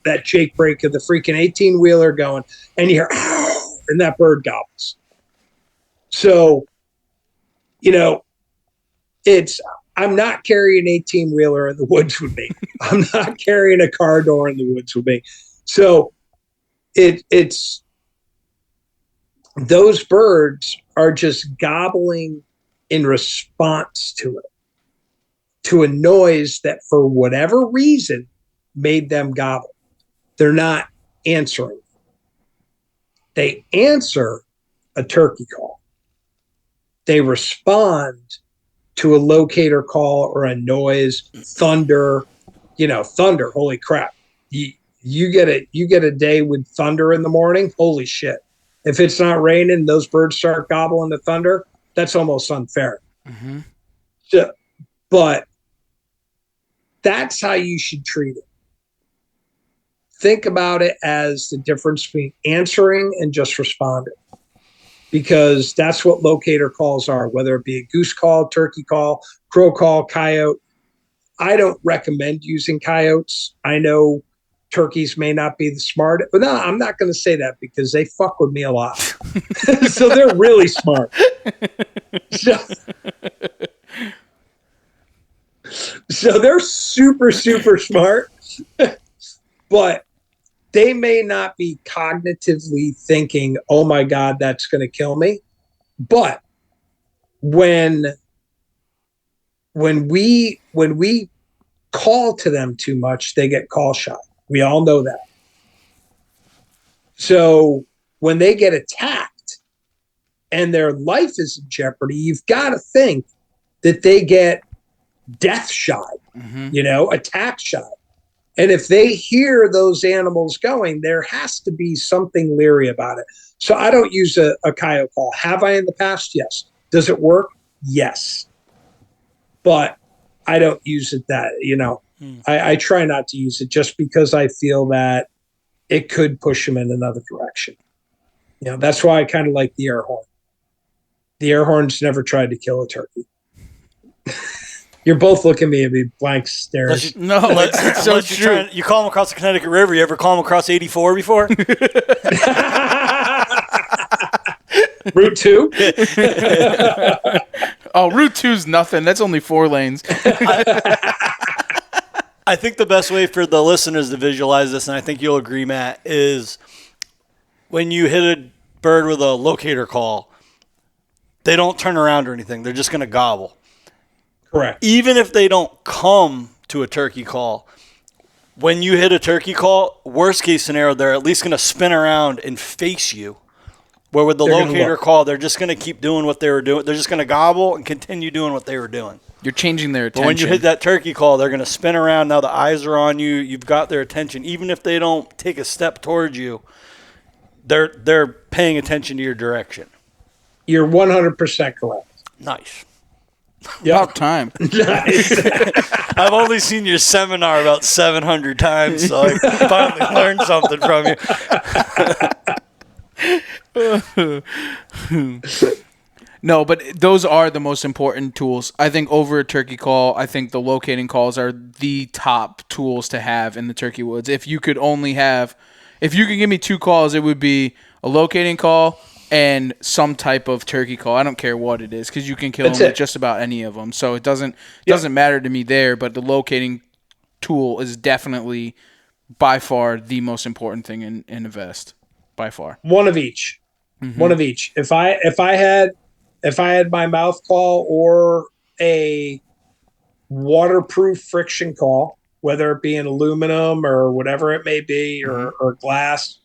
That Jake brake of the freaking 18-wheeler going, and you hear, ow, and that bird gobbles. So, I'm not carrying an 18-wheeler in the woods with me. I'm not carrying a car door in the woods with me. So it's those birds are just gobbling in response to it, to a noise that for whatever reason made them gobble. They're not answering. They answer a turkey call. They respond to a locator call or a noise, thunder, thunder. Holy crap. You get a day with thunder in the morning. Holy shit. If it's not raining, those birds start gobbling the thunder. That's almost unfair. Mm-hmm. So, but that's how you should treat it. Think about it as the difference between answering and just responding, because that's what locator calls are, whether it be a goose call, turkey call, crow call, coyote. I don't recommend using coyotes. I know turkeys may not be the smartest, but no, I'm not going to say that because they fuck with me a lot. So they're really smart. So they're super, super smart, but they may not be cognitively thinking, oh my God, that's going to kill me. But when we call to them too much, they get call shy. We all know that. So when they get attacked and their life is in jeopardy, you've got to think that they get death shy, attack shy. And if they hear those animals going, there has to be something leery about it. So I don't use a coyote call. Have I in the past? Yes. Does it work? Yes. But I don't use it I try not to use it just because I feel that it could push them in another direction. That's why I kind of like the air horn. The air horn's never tried to kill a turkey. You're both looking at me blank stares. No, it's so true. You call them across the Connecticut River. You ever call them across 84 before? Route 2? Oh, Route 2's nothing. That's only 4 lanes. I think the best way for the listeners to visualize this, and I think you'll agree, Matt, is when you hit a bird with a locator call, they don't turn around or anything. They're just going to gobble. Correct. Even if they don't come to a turkey call, when you hit a turkey call, worst case scenario, they're at least going to spin around and face you. Where with the locator call, they're just going to keep doing what they were doing. They're just going to gobble and continue doing what they were doing. You're changing their attention. But when you hit that turkey call, they're going to spin around. Now the eyes are on you. You've got their attention. Even if they don't take a step towards you, they're paying attention to your direction. You're 100% correct. Nice. Yep. About time. Nice. I've only seen your seminar about 700 times, so I finally learned something from you. No, but those are the most important tools. I think over a turkey call, I think the locating calls are the top tools to have in the turkey woods. If you could give me 2 calls, it would be a locating call and some type of turkey call. I don't care what it is, because you can kill them with just about any of them. So it doesn't matter to me there, but the locating tool is definitely by far the most important thing in a vest. By far. One of each. Mm-hmm. One of each. If I had my mouth call or a waterproof friction call, whether it be in aluminum or whatever it may be, or glass,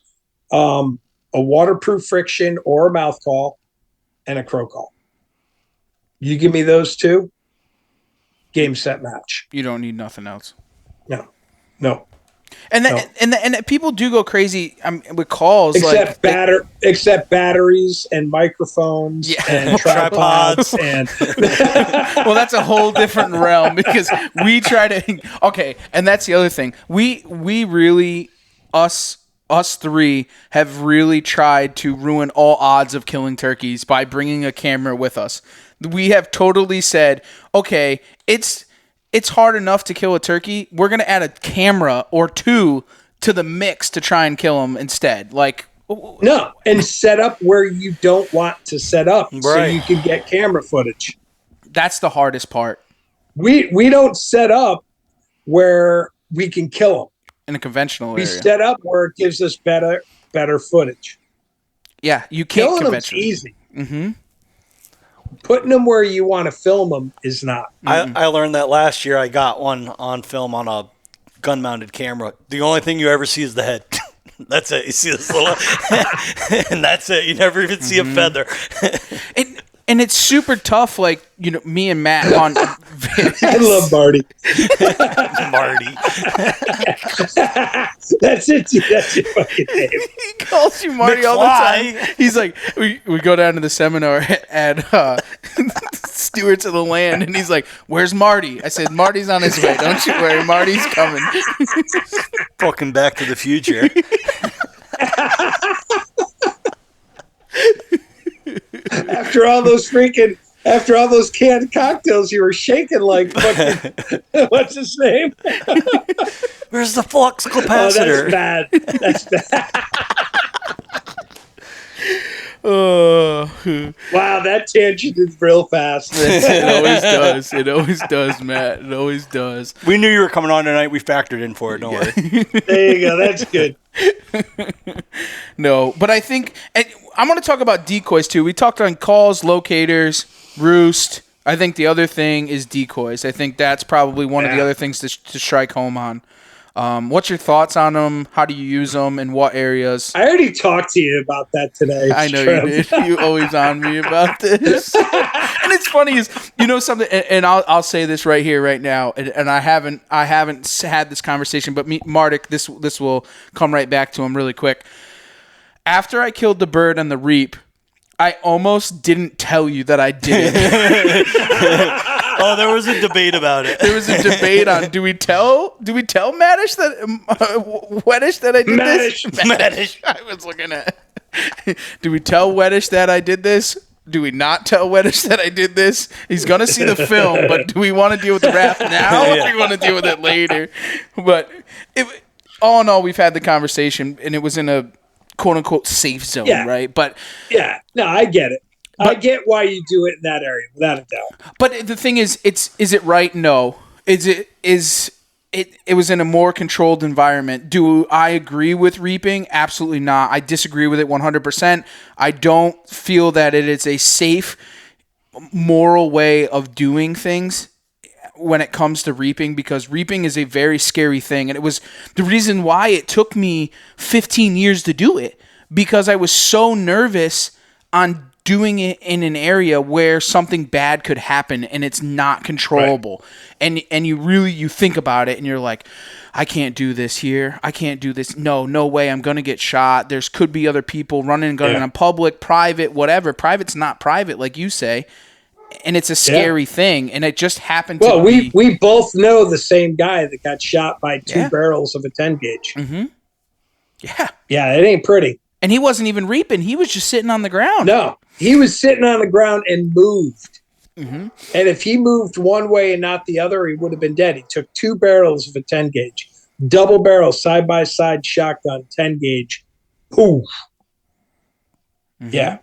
a waterproof friction or a mouth call, and a crow call. You give me those 2, game, set, match. You don't need nothing else. No. And people do go crazy with calls, except batteries and microphones and tripods and well, that's a whole different realm, because we try to and that's the other thing. We really us 3 have really tried to ruin all odds of killing turkeys by bringing a camera with us. We have totally said, okay, it's hard enough to kill a turkey. We're going to add a camera or 2 to the mix to try and kill them instead. No, and set up where you don't want to set up, so you can get camera footage. That's the hardest part. We don't set up where we can kill them in a conventional area. We set up where it gives us better footage. Yeah, you can't killing them's easy. Mm-hmm. Putting them where you want to film them is not. I learned that last year. I got one on film on a gun-mounted camera. The only thing you ever see is the head. That's it. You see this little, and that's it. You never even see a feather. And it's super tough. Me and Matt on. I love Marty. Marty. That's it. That's your fucking name. He calls you Marty all the time. He's like, we go down to the seminar at Stewards of the Land, and he's like, "Where's Marty?" I said, "Marty's on his way. Don't you worry. Marty's coming." Fucking Back to the Future. After all those canned cocktails, you were shaking like fucking. What's his name? Where's the flux capacitor? Oh, that's bad. Wow, that tangent is real fast. It always does. It always does, Matt. It always does. We knew you were coming on tonight. We factored in for it. Don't worry. There you go. That's good. No, but I think I'm going to talk about decoys too. We talked on calls, locators, roost. I think the other thing is decoys. I think that's probably one of the other things to strike home on. What's your thoughts on them? How do you use them? In what areas? I already talked to you about that today. I know you did. You always on me about this. And it's funny is, something, and I'll say this right here, right now, and I haven't had this conversation, but Mardik, this will come right back to him really quick. After I killed the bird on the reap, I almost didn't tell you that I did it. Oh, there was a debate about it. There was a debate on do we tell Wettish that Wettish that I did this? Wettish. I was looking at. Do we tell Wettish that I did this? Do we not tell Wettish that I did this? He's gonna see the film, but do we want to deal with the wrath now, or do we want to deal with it later? But all in all, we've had the conversation, and it was in a quote unquote safe zone, right? But no, I get it. I get why you do it in that area, without a doubt. But the thing is it right? No. It was in a more controlled environment. Do I agree with reaping? Absolutely not. I disagree with it 100%. I don't feel that it is a safe, moral way of doing things when it comes to reaping, because reaping is a very scary thing. And it was the reason why it took me 15 years to do it, because I was so nervous on doing it in an area where something bad could happen and it's not controllable. Right. And you think about it and you're like, I can't do this here. I can't do this. No way. I'm going to get shot. There's could be other people running and gunning in public, private, whatever. Private's not private, like you say. And it's a scary thing. And it just happened to be. We both know the same guy that got shot by two barrels of a 10 gauge. Mm-hmm. Yeah. Yeah, it ain't pretty. And he wasn't even reaping. He was just sitting on the ground. No, he was sitting on the ground and moved. Mm-hmm. And if he moved one way and not the other, he would have been dead. He took 2 barrels of a 10 gauge, double barrel, side by side shotgun, 10 gauge. Ooh. Mm-hmm. Yeah.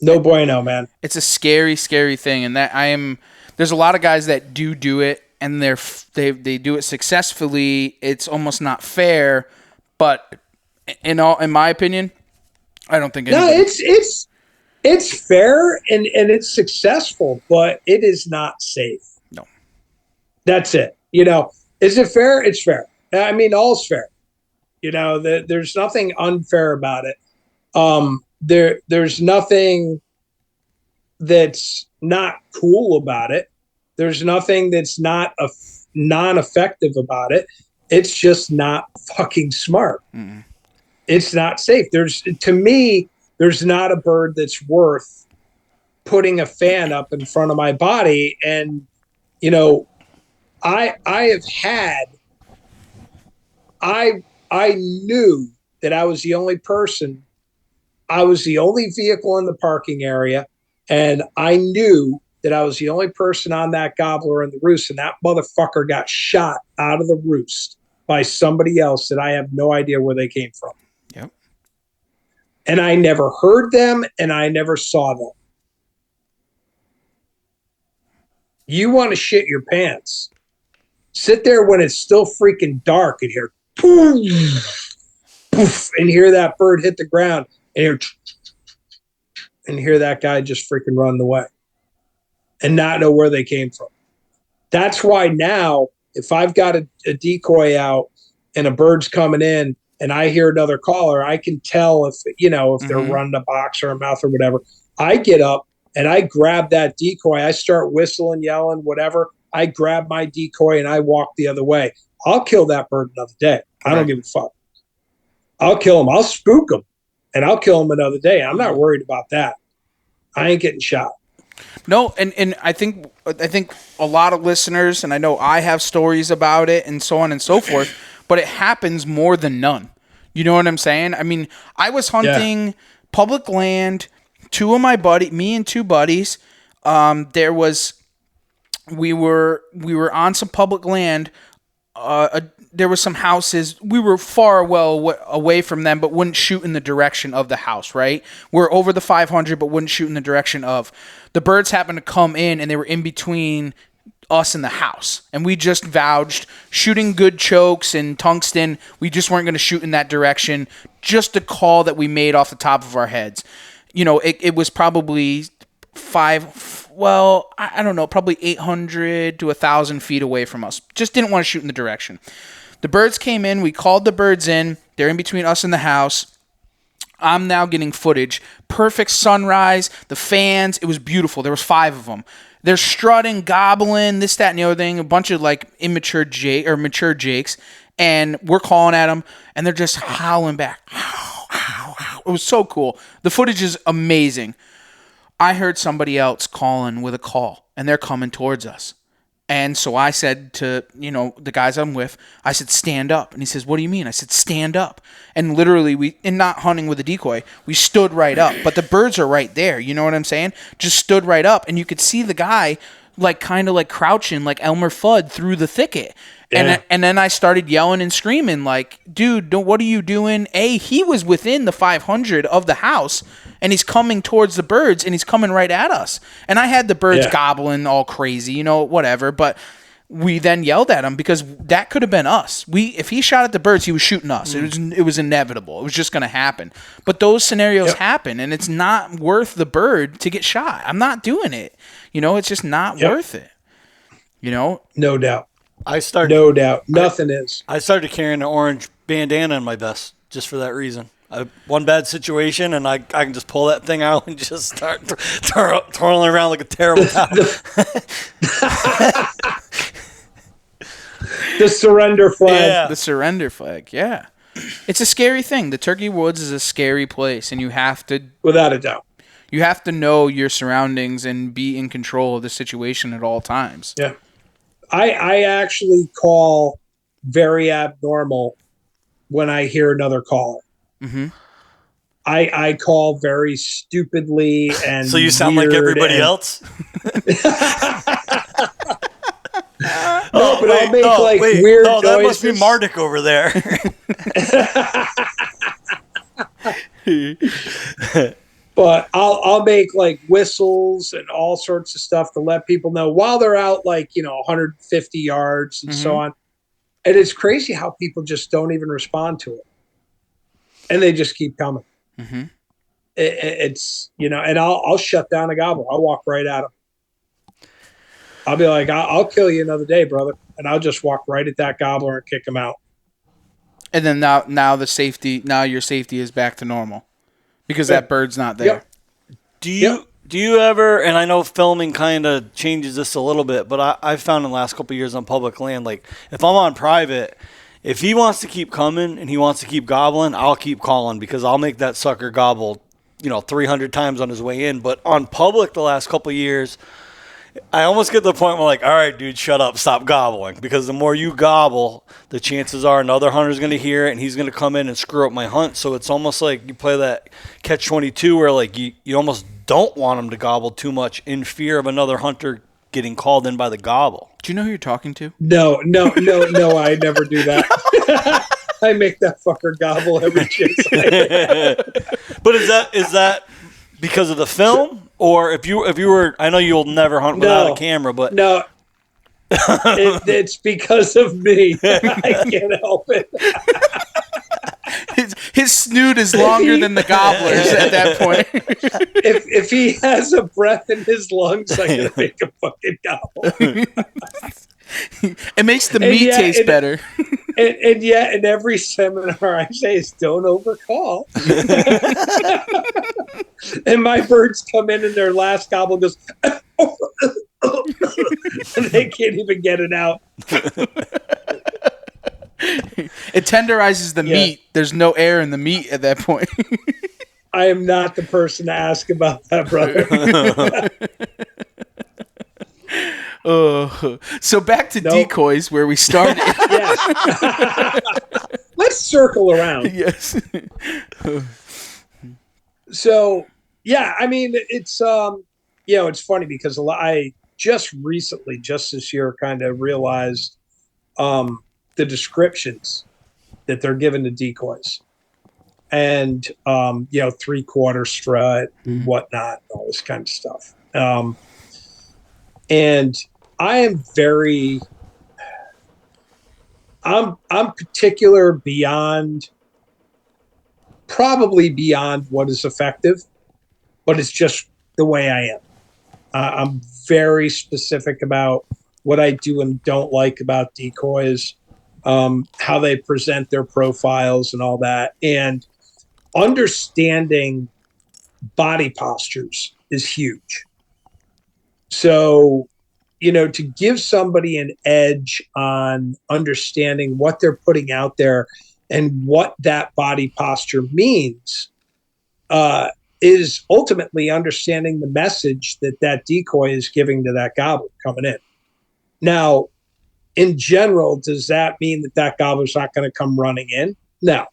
No bueno, man. It's a scary, scary thing. And there's a lot of guys that do it and they do it successfully. It's almost not fair, but in my opinion, I don't think anybody... No, it's fair and it's successful, but it is not safe. No. That's it. Is it fair? It's fair. I mean, all's fair. There's nothing unfair about it. There's nothing that's not cool about it. There's nothing that's not non-effective about it. It's just not fucking smart. Mm-mm. It's not safe. To me, there's not a bird that's worth putting a fan up in front of my body. And, I knew that I was the only person. I was the only vehicle in the parking area. And I knew that I was the only person on that gobbler in the roost. And that motherfucker got shot out of the roost by somebody else that I have no idea where they came from. Yep. And I never heard them and I never saw them. You want to shit your pants. Sit there when it's still freaking dark and hear poof, poof, and hear that bird hit the ground and hear that guy just freaking run away and not know where they came from. That's why now, if I've got a decoy out and a bird's coming in and I hear another caller, I can tell if they're running a box or a mouth or whatever. I get up and I grab that decoy. I start whistling, yelling, whatever. I grab my decoy and I walk the other way. I'll kill that bird another day. I don't give a fuck. I'll kill him. I'll spook him and I'll kill him another day. I'm not worried about that. I ain't getting shot. No, and I think a lot of listeners, and I know I have stories about it and so on and so forth, but it happens more than none. You know what I'm saying? I mean, I was hunting public land. Me and 2 buddies. We were on some public land. There was some houses. We were far away from them, but wouldn't shoot in the direction of the house, right? We're over the 500, but wouldn't shoot in the direction of. The birds happened to come in, and they were in between us and the house. And we just vouched, shooting good chokes and tungsten, we just weren't going to shoot in that direction. Just a call that we made off the top of our heads. It was probably I don't know, probably 800 to 1,000 feet away from us. Just didn't want to shoot in the direction. The birds came in. We called the birds in. They're in between us and the house. I'm now getting footage. Perfect sunrise. The fans. It was beautiful. There was 5 of them. They're strutting, gobbling, this, that, and the other thing. A bunch of mature jakes. And we're calling at them, and they're just howling back. It was so cool. The footage is amazing. I heard somebody else calling with a call, and they're coming towards us. And so I said to, the guys I'm with, I said, stand up. And he says, what do you mean? I said, stand up. And literally, not hunting with a decoy, we stood right up. But the birds are right there. You know what I'm saying? Just stood right up. And you could see the guy, kind of crouching like Elmer Fudd through the thicket. Yeah. And then I started yelling and screaming, dude, what are you doing? He was within the 500 of the house, and he's coming towards the birds, and he's coming right at us. And I had the birds gobbling all crazy, whatever. But we then yelled at him because that could have been us. If he shot at the birds, he was shooting us. It was inevitable. It was just going to happen. But those scenarios happen, and it's not worth the bird to get shot. I'm not doing it. It's just not worth it. You know? No doubt. I started. No doubt. Nothing is. I started carrying an orange bandana in my vest just for that reason. One bad situation, and I can just pull that thing out and just start twirling around like a terrible towel. The surrender flag. Yeah. The surrender flag, yeah. It's a scary thing. The Turkey Woods is a scary place, and you have to Without a doubt. know your surroundings and be in control of the situation at all times. Yeah. I actually call very abnormal when I hear another caller. Mm-hmm. I call very stupidly and So you sound like everybody and, else? No, but I'll make weird noises. That must be Marduk over there. But I'll make like whistles and all sorts of stuff to let people know while they're out, like, 150 yards and so on. And it's crazy how people just don't even respond to it, and they just keep coming. Mm-hmm. It's and I'll shut down a gobble. I'll walk right at them. I'll be like, I'll kill you another day, brother, and I'll just walk right at that gobbler and kick him out. And then now your safety is back to normal because that bird's not there. Yep. Do you ever, and I know filming kind of changes this a little bit, but I've found in the last couple of years on public land, like if I'm on private, if he wants to keep coming and he wants to keep gobbling, I'll keep calling because I'll make that sucker gobble, 300 times on his way in. But on public the last couple of years, I almost get to the point where like, all right, dude, shut up, stop gobbling. Because the more you gobble, the chances are another hunter's going to hear it and he's going to come in and screw up my hunt. So it's almost like you play that catch-22 where like you almost don't want him to gobble too much in fear of another hunter getting called in by the gobble. Do you know who you're talking to? No, I never do that. I make that fucker gobble every chance I get. But is that because of the film? Or if you were, I know you'll never hunt without a camera, but no, it's because of me. I can't help it. His snoot is longer than the gobbler's at that point. If he has a breath in his lungs, I'm gonna make him fucking gobble. It makes the meat taste better. And yet, in every seminar, I say is don't overcall. And my birds come in and their last gobble goes, and they can't even get it out. It tenderizes the meat. There's no air in the meat at that point. I am not the person to ask about that, brother. So back to decoys where we started. Yes. Let's circle around. Yes. So, yeah, I mean, it's it's funny because I just recently, just this year, kind of realized the descriptions that they're given to decoys, and 3/4 strut and whatnot, all this kind of stuff. And I am I'm particular probably beyond what is effective, but it's just the way I am. I'm very specific about what I do and don't like about decoys, how they present their profiles and all that. And understanding body postures is huge. So, to give somebody an edge on understanding what they're putting out there and what that body posture means is ultimately understanding the message that decoy is giving to that gobbler coming in. Now, in general, does that mean that gobbler's not going to come running in? No.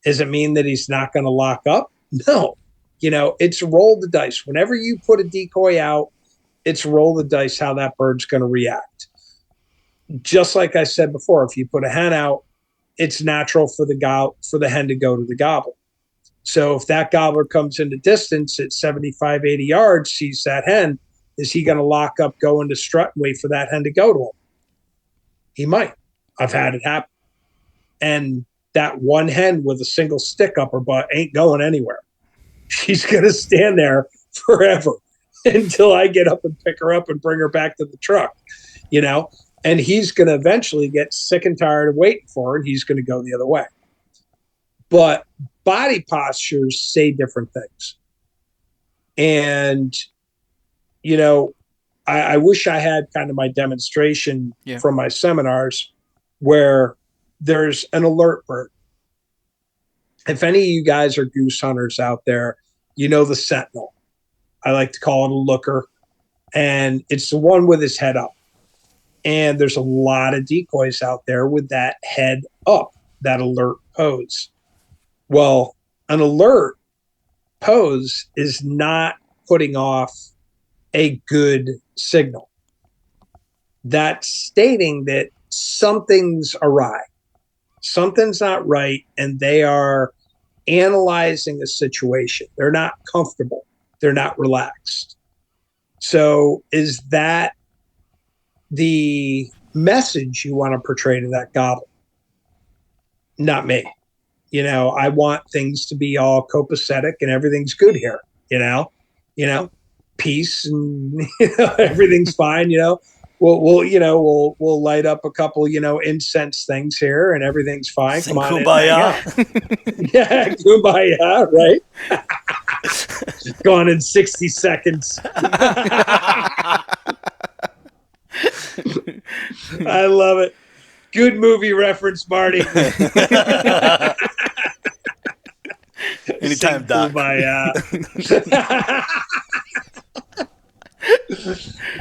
Does it mean that he's not going to lock up? No. It's roll the dice. Whenever you put a decoy out, it's roll the dice how that bird's going to react. Just like I said before, if you put a hen out, it's natural for the hen to go to the gobbler. So if that gobbler comes into distance at 75, 80 yards, sees that hen, is he going to lock up, go into strut, and wait for that hen to go to him? He might. I've had it happen. And that one hen with a single stick up her butt ain't going anywhere. She's going to stand there forever until I get up and pick her up and bring her back to the truck. and he's going to eventually get sick and tired of waiting for it. And he's going to go the other way. But body postures say different things. And, I wish I had kind of my demonstration from my seminars where there's an alert bird. If any of you guys are goose hunters out there, the sentinel. I like to call it a looker. And it's the one with his head up. And there's a lot of decoys out there with that head up, that alert pose. Well, an alert pose is not putting off a good signal. That's stating that something's awry, something's not right, and they are analyzing a situation. They're not comfortable. They're not relaxed. So is that the message you want to portray to that gobbler? Not me. I want things to be all copacetic and everything's good here, peace and everything's fine, we'll light up a couple, incense things here and everything's fine. Sing Come on kumbaya. Yeah, kumbaya, right? Gone in 60 seconds. I love it. Good movie reference, Marty. Anytime, Doc.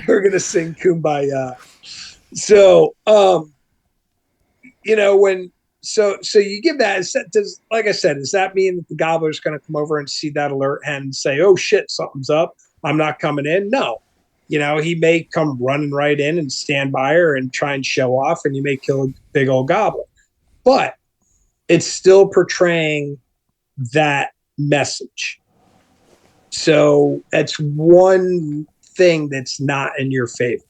We're gonna sing Kumbaya. So, so you give that. Like I said, does that mean that the gobbler's going to come over and see that alert hen and say, "Oh shit, something's up. I'm not coming in"? No. He may come running right in and stand by her and try and show off, and you may kill a big old gobbler. But it's still portraying that message. So that's one thing that's not in your favor.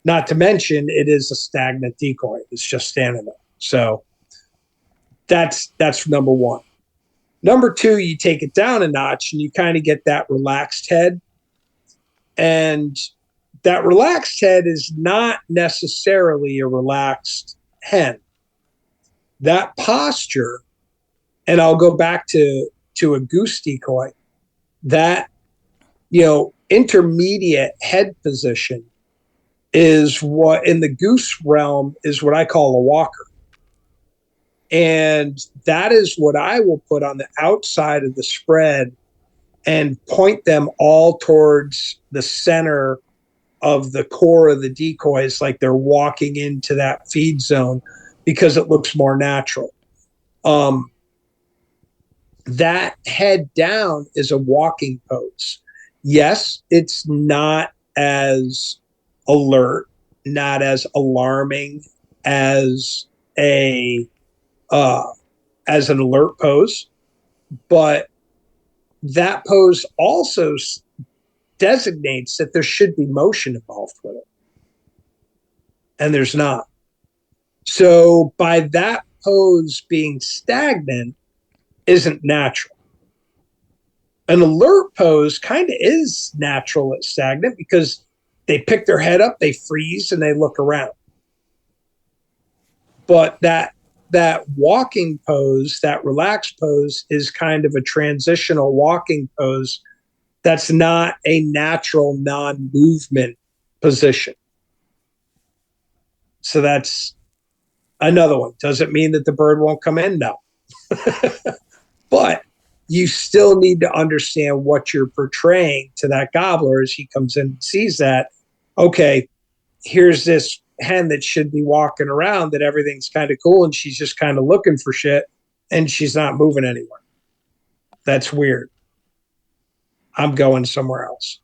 Not to mention, it is a stagnant decoy. It's just standing there. So that's number one. Number two, you take it down a notch and you kind of get that relaxed head. And that relaxed head is not necessarily a relaxed hen. That posture, and I'll go back to a goose decoy, that, intermediate head position is what in the goose realm is what I call a walker. And that is what I will put on the outside of the spread and point them all towards the center of the core of the decoys, like they're walking into that feed zone, because it looks more natural. That head down is a walking pose. Yes, it's not as alert, not as alarming as an alert pose, but that pose also designates that there should be motion involved with it, and there's not. So by that pose being stagnant isn't natural. An alert pose kind of is natural at stagnant because they pick their head up, they freeze, and they look around. But that walking pose, that relaxed pose, is kind of a transitional walking pose that's not a natural non-movement position. So that's another one. Does it mean that the bird won't come in? No. But you still need to understand what you're portraying to that gobbler as he comes in and sees that, okay, here's this hen that should be walking around, that everything's kind of cool, and she's just kind of looking for shit, and she's not moving anywhere. That's weird. I'm going somewhere else.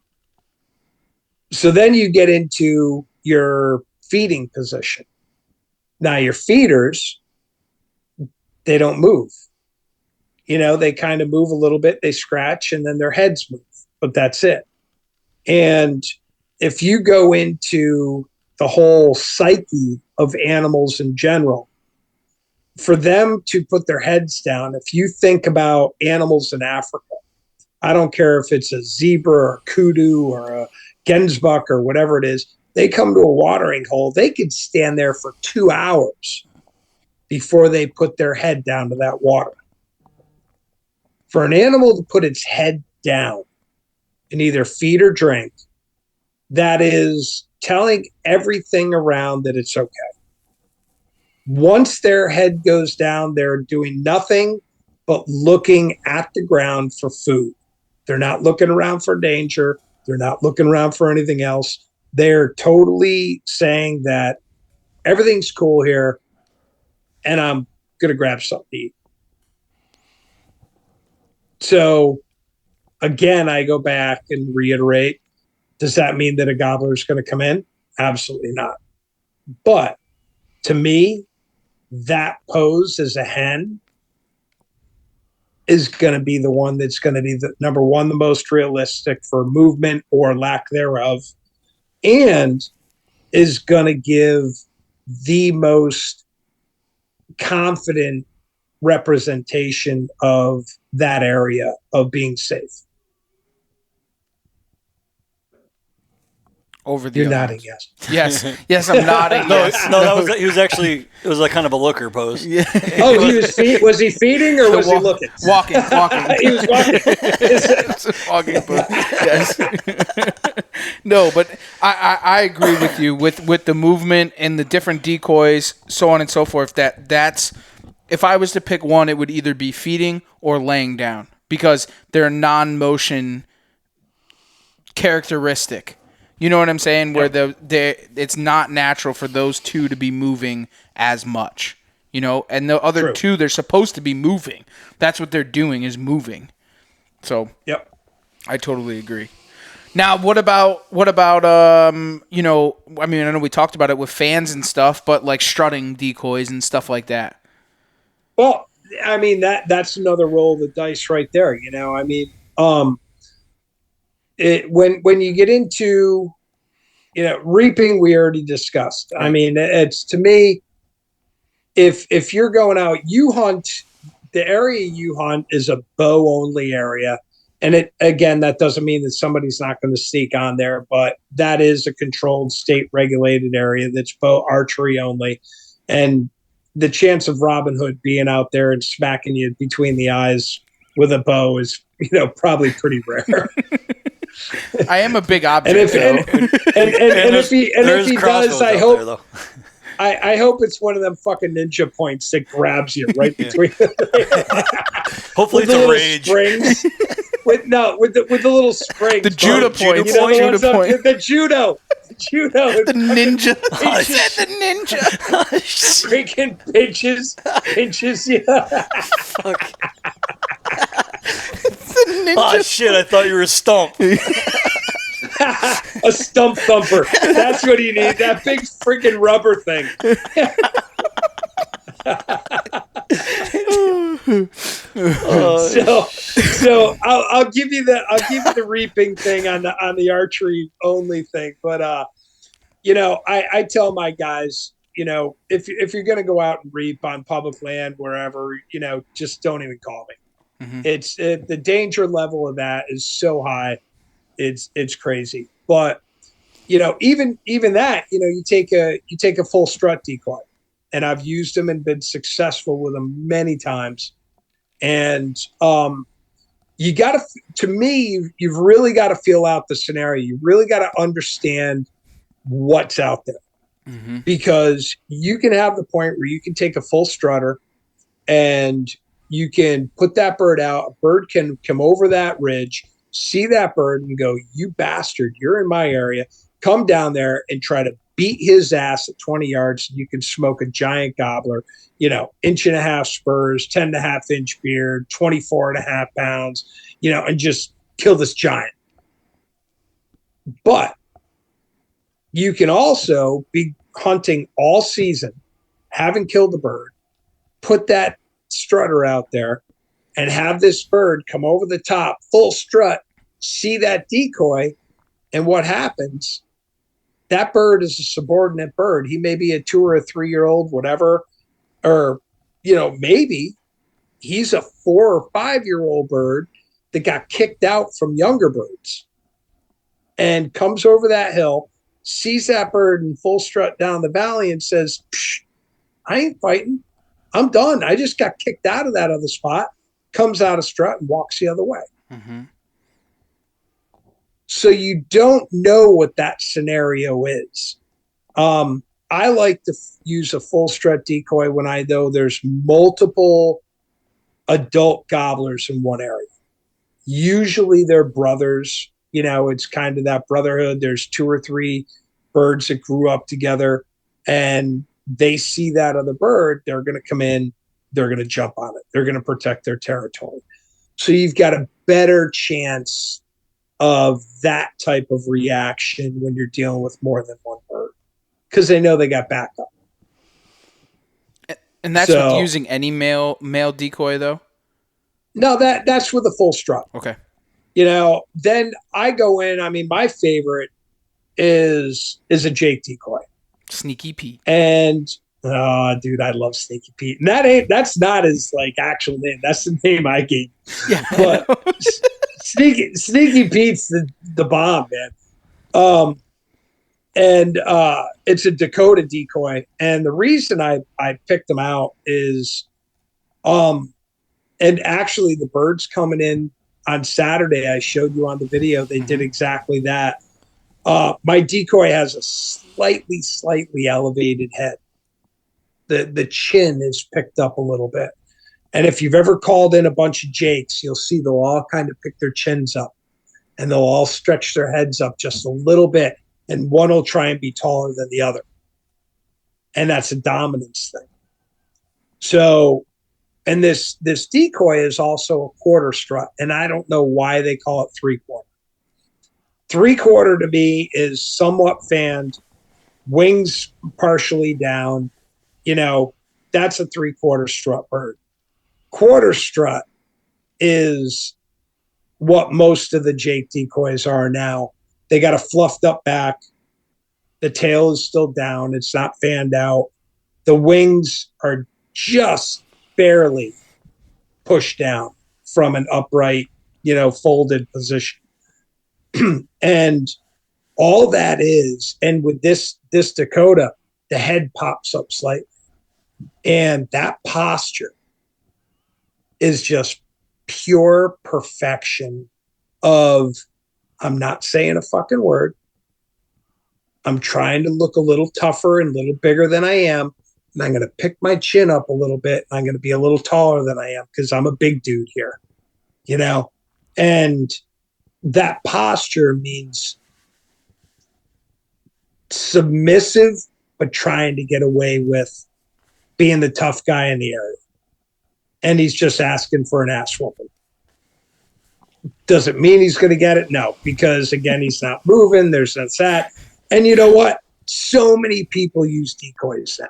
So then you get into your feeding position. Now, your feeders, they don't move. They kind of move a little bit, they scratch, and then their heads move, but that's it. And if you go into the whole psyche of animals in general, for them to put their heads down, if you think about animals in Africa, I don't care if it's a zebra or a kudu or a gensbuck or whatever it is, They come to a watering hole, they could stand there for 2 hours before they put their head down to that water. For an animal to put its head down and either feed or drink, that is telling everything around that it's okay. Once their head goes down, they're doing nothing but looking at the ground for food. They're not looking around for danger. They're not looking around for anything else. They're totally saying that everything's cool here and I'm going to grab something to eat. So, again, I go back and reiterate, does that mean that a gobbler is going to come in? Absolutely not. But to me, that pose as a hen is going to be the one that's going to be the number one, the most realistic for movement or lack thereof, and is going to give the most confident representation of that area of being safe. Over the You're other nodding, ones. yes. Yes, I'm nodding. Yes. He was actually, it was like kind of a looker pose. Yeah. Oh, was he feeding or was he looking? Walking. He was walking. Walking, but yes. No, but I agree with you with the movement and the different decoys, so on and so forth. That's if I was to pick one, it would either be feeding or laying down because they're non-motion characteristic. You know what I'm saying? Where it's not natural for those two to be moving as much. You know, and the other two, they're supposed to be moving. That's what they're doing is moving. So, yep, I totally agree. Now, what about you know, I mean, I know we talked about it with fans and stuff, but like strutting decoys and stuff like that. Well, I mean that's another roll of the dice right there. You know, I mean, when you get into, you know, reaping, we already discussed. Right. I mean, it's to me, if you're going out, you hunt, the area you hunt is a bow only area. And it, again, that doesn't mean that somebody's not going to sneak on there, but that is a controlled state regulated area that's bow archery only. And the chance of Robin Hood being out there and smacking you between the eyes with a bow is, you know, probably pretty rare. I am a big object. And if he does, I hope there, I hope it's one of them fucking ninja points that grabs you right between the hopefully it's a rage. Springs. With the little springs. The judo point. You know, the judo. The ninja. He said the ninja. Freaking pinches. Yeah. Fuck. Oh shit! I thought you were a stump. A stump thumper. That's what you need. That big freaking rubber thing. So I'll give you the reaping thing on the archery only thing. But you know, I tell my guys, you know, if you're gonna go out and reap on public land wherever, you know, just don't even call me. Mm-hmm. The danger level of that is so high, it's crazy. But you know, even that, you know, you take a full strut decoy, and I've used them and been successful with them many times. And you got to me, you've really got to feel out the scenario. You really got to understand what's out there, because you can have the point where you can take a full strutter and you can put that bird out. A bird can come over that ridge, see that bird and go, "You bastard, you're in my area." Come down there and try to beat his ass at 20 yards. You can smoke a giant gobbler, you know, 1.5 spurs, 10.5-inch beard, 24.5 pounds, you know, and just kill this giant. But you can also be hunting all season, having killed the bird, put that strutter out there and have this bird come over the top, full strut, see that decoy, and what happens? That bird is a subordinate bird. He may be a 2 or a 3-year-old, whatever, or, you know, maybe he's a 4 or 5-year-old bird that got kicked out from younger birds and comes over that hill, sees that bird in full strut down the valley and says, I ain't fighting. I'm done. I just got kicked out of that other spot, comes out of strut and walks the other way. Mm-hmm. So you don't know what that scenario is. I like to use a full strut decoy when I know there's multiple adult gobblers in one area. Usually they're brothers. It's kind of that brotherhood. There's 2 or 3 birds that grew up together, and they see that other bird. They're going to come in. They're going to jump on it. They're going to protect their territory. So you've got a better chance of that type of reaction when you're dealing with more than one bird, because they know they got backup. And that's with using any male decoy, though? No, that's with a full strut. Okay. Then I go in. I mean, my favorite is a Jake decoy. Sneaky Pete. And dude, I love Sneaky Pete. And that's not his actual name. That's the name I gave. Yeah. But Sneaky Pete's the bomb, man. And it's a Dakota decoy. And the reason I picked them out is and actually the birds coming in on Saturday, I showed you on the video, they did exactly that. My decoy has a slightly elevated head. The chin is picked up a little bit. And if you've ever called in a bunch of Jakes, you'll see they'll all kind of pick their chins up and they'll all stretch their heads up just a little bit. And one will try and be taller than the other. And that's a dominance thing. So, and this decoy is also a quarter strut. And I don't know why they call it 3/4. 3/4 to me is somewhat fanned, wings partially down. That's a 3/4 strut bird. Quarter strut is what most of the Jake decoys are now. They got a fluffed up back. The tail is still down. It's not fanned out. The wings are just barely pushed down from an upright, folded position. And all that is, and with this Dakota, the head pops up slightly. And that posture is just pure perfection of, I'm not saying a fucking word. I'm trying to look a little tougher and a little bigger than I am. And I'm going to pick my chin up a little bit. I'm going to be a little taller than I am because I'm a big dude here, and that posture means submissive, but trying to get away with being the tough guy in the area. And he's just asking for an ass whooping. Does it mean he's going to get it? No, because again, he's not moving. There's that. And you know what? So many people use decoys now.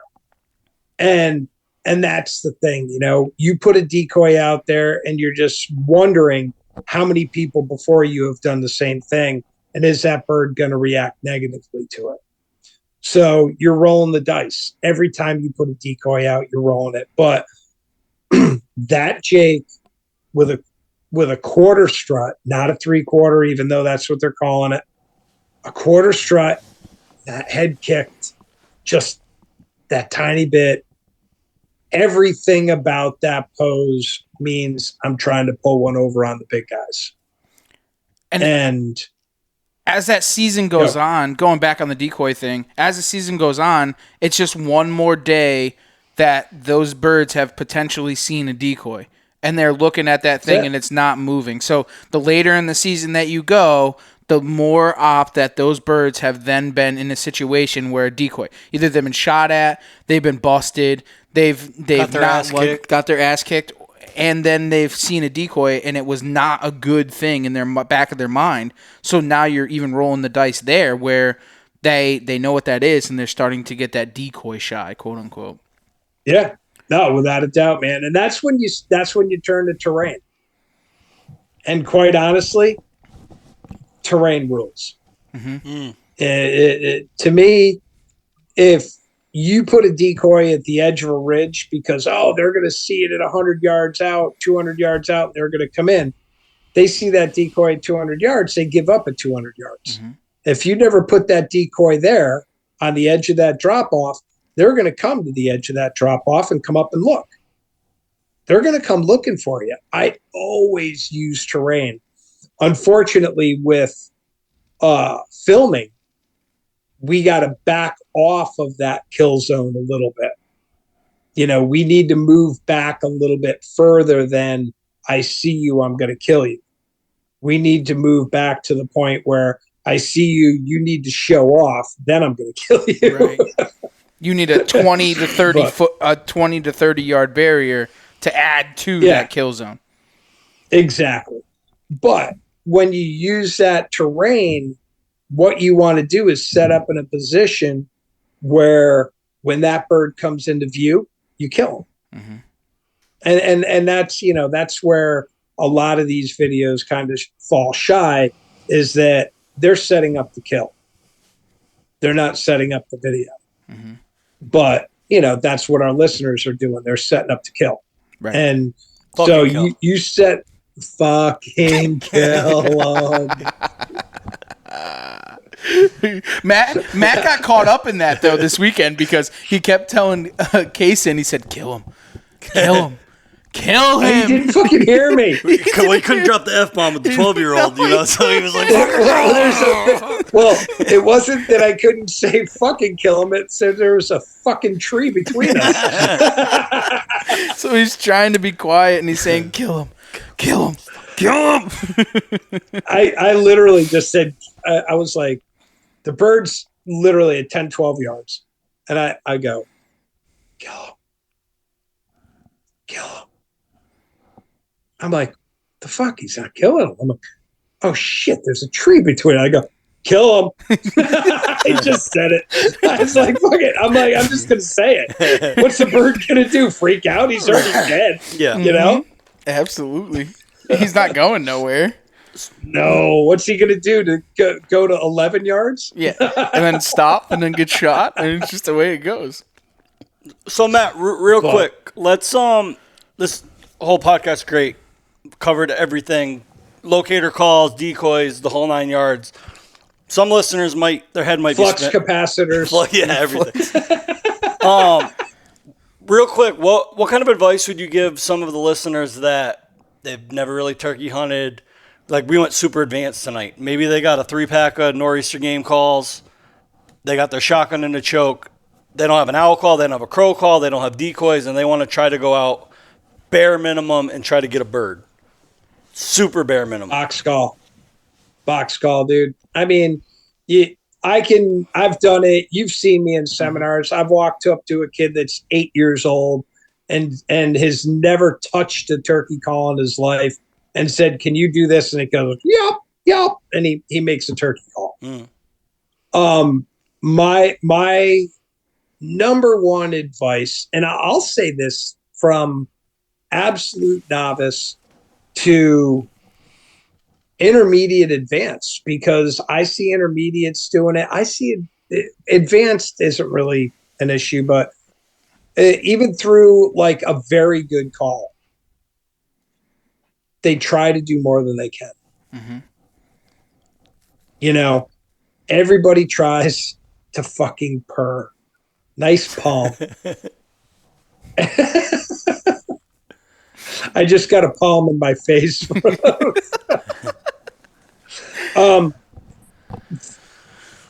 And that's the thing, you put a decoy out there and you're just wondering how many people before you have done the same thing. And is that bird going to react negatively to it? So you're rolling the dice. Every time you put a decoy out, you're rolling it. But that Jake with a quarter strut, not a 3/4, even though that's what they're calling it, a quarter strut, that head kicked just that tiny bit. Everything about that pose means I'm trying to pull one over on the big guys. And as that season goes on, going back on the decoy thing, as the season goes on, it's just one more day that those birds have potentially seen a decoy. And they're looking at that thing and it's not moving. So the later in the season that you go, the more opt that those birds have then been in a situation where a decoy, either they've been shot at, they've been busted, they've got their ass kicked, and then they've seen a decoy and it was not a good thing in their back of their mind. So now you're even rolling the dice there where they know what that is and they're starting to get that decoy shy, quote unquote. Yeah. No, without a doubt, man. And that's when you turn to terrain. And quite honestly, terrain rules. Mm-hmm. To me, if you put a decoy at the edge of a ridge because, they're going to see it at 100 yards out, 200 yards out, they're going to come in. They see that decoy at 200 yards, they give up at 200 yards. Mm-hmm. If you never put that decoy there on the edge of that drop off, they're going to come to the edge of that drop off and come up and look. They're going to come looking for you. I always use terrain. Unfortunately, with filming, we got to back off of that kill zone a little bit. We need to move back a little bit further than I see you, I'm going to kill you. We need to move back to the point where I see you, you need to show off, then I'm going to kill you. Right. You need a 20 to 30 20 to 30 yard barrier to add to that kill zone. Exactly. But when you use that terrain, what you want to do is set up in a position where when that bird comes into view, you kill him. Mm-hmm. And that's where a lot of these videos kind of fall shy, is that they're setting up the kill. They're not setting up the video. Mm-hmm. But, that's what our listeners are doing. They're setting up to kill. Right. And fucking so you set fucking kill them. Matt got caught up in that, though, this weekend, because he kept telling Kaysen, he said, kill him. Kill him. Kill him. He didn't fucking hear me. We couldn't drop the F-bomb with the 12-year-old, so he was like, well, it wasn't that I couldn't say fucking kill him. It said there was a fucking tree between us. So he's trying to be quiet, and he's saying, kill him. Kill him. Kill him. I literally just said, I was like, the bird's literally at 10, 12 yards. And I go, kill him. Kill him. I'm like, the fuck? He's not killing him. I'm like, oh shit, there's a tree between. I go, kill him. I just said it. I was like, fuck it. I'm like, I'm just going to say it. What's the bird going to do? Freak out? He's already dead. Yeah. Absolutely. He's not going nowhere. No. What's he going to do? To go to 11 yards? Yeah. And then stop and then get shot. And it's just the way it goes. So, Matt, real quick, let's, this whole podcast, great. Covered everything, locator calls, decoys, the whole 9 yards. Some listeners their head might flux be flux capacitors. Yeah, everything. Real quick, what kind of advice would you give some of the listeners that they've never really turkey hunted? Like, we went super advanced tonight. Maybe they got a 3-pack of nor'easter game calls. They got their shotgun in the choke. They don't have an owl call. They don't have a crow call. They don't have decoys, and they want to try to go out bare minimum and try to get a bird. Super bare minimum. Box call, dude. I mean, I've done it. You've seen me in seminars. I've walked up to a kid that's 8 years old and has never touched a turkey call in his life and said, can you do this? And it goes, yep. And he makes a turkey call. My number one advice, and I'll say this from absolute novice to intermediate advanced, because I see intermediates doing it. I see advanced isn't really an issue, but even through like a very good call, they try to do more than they can. Mm-hmm. Everybody tries to fucking purr. Nice palm. I just got a palm in my face.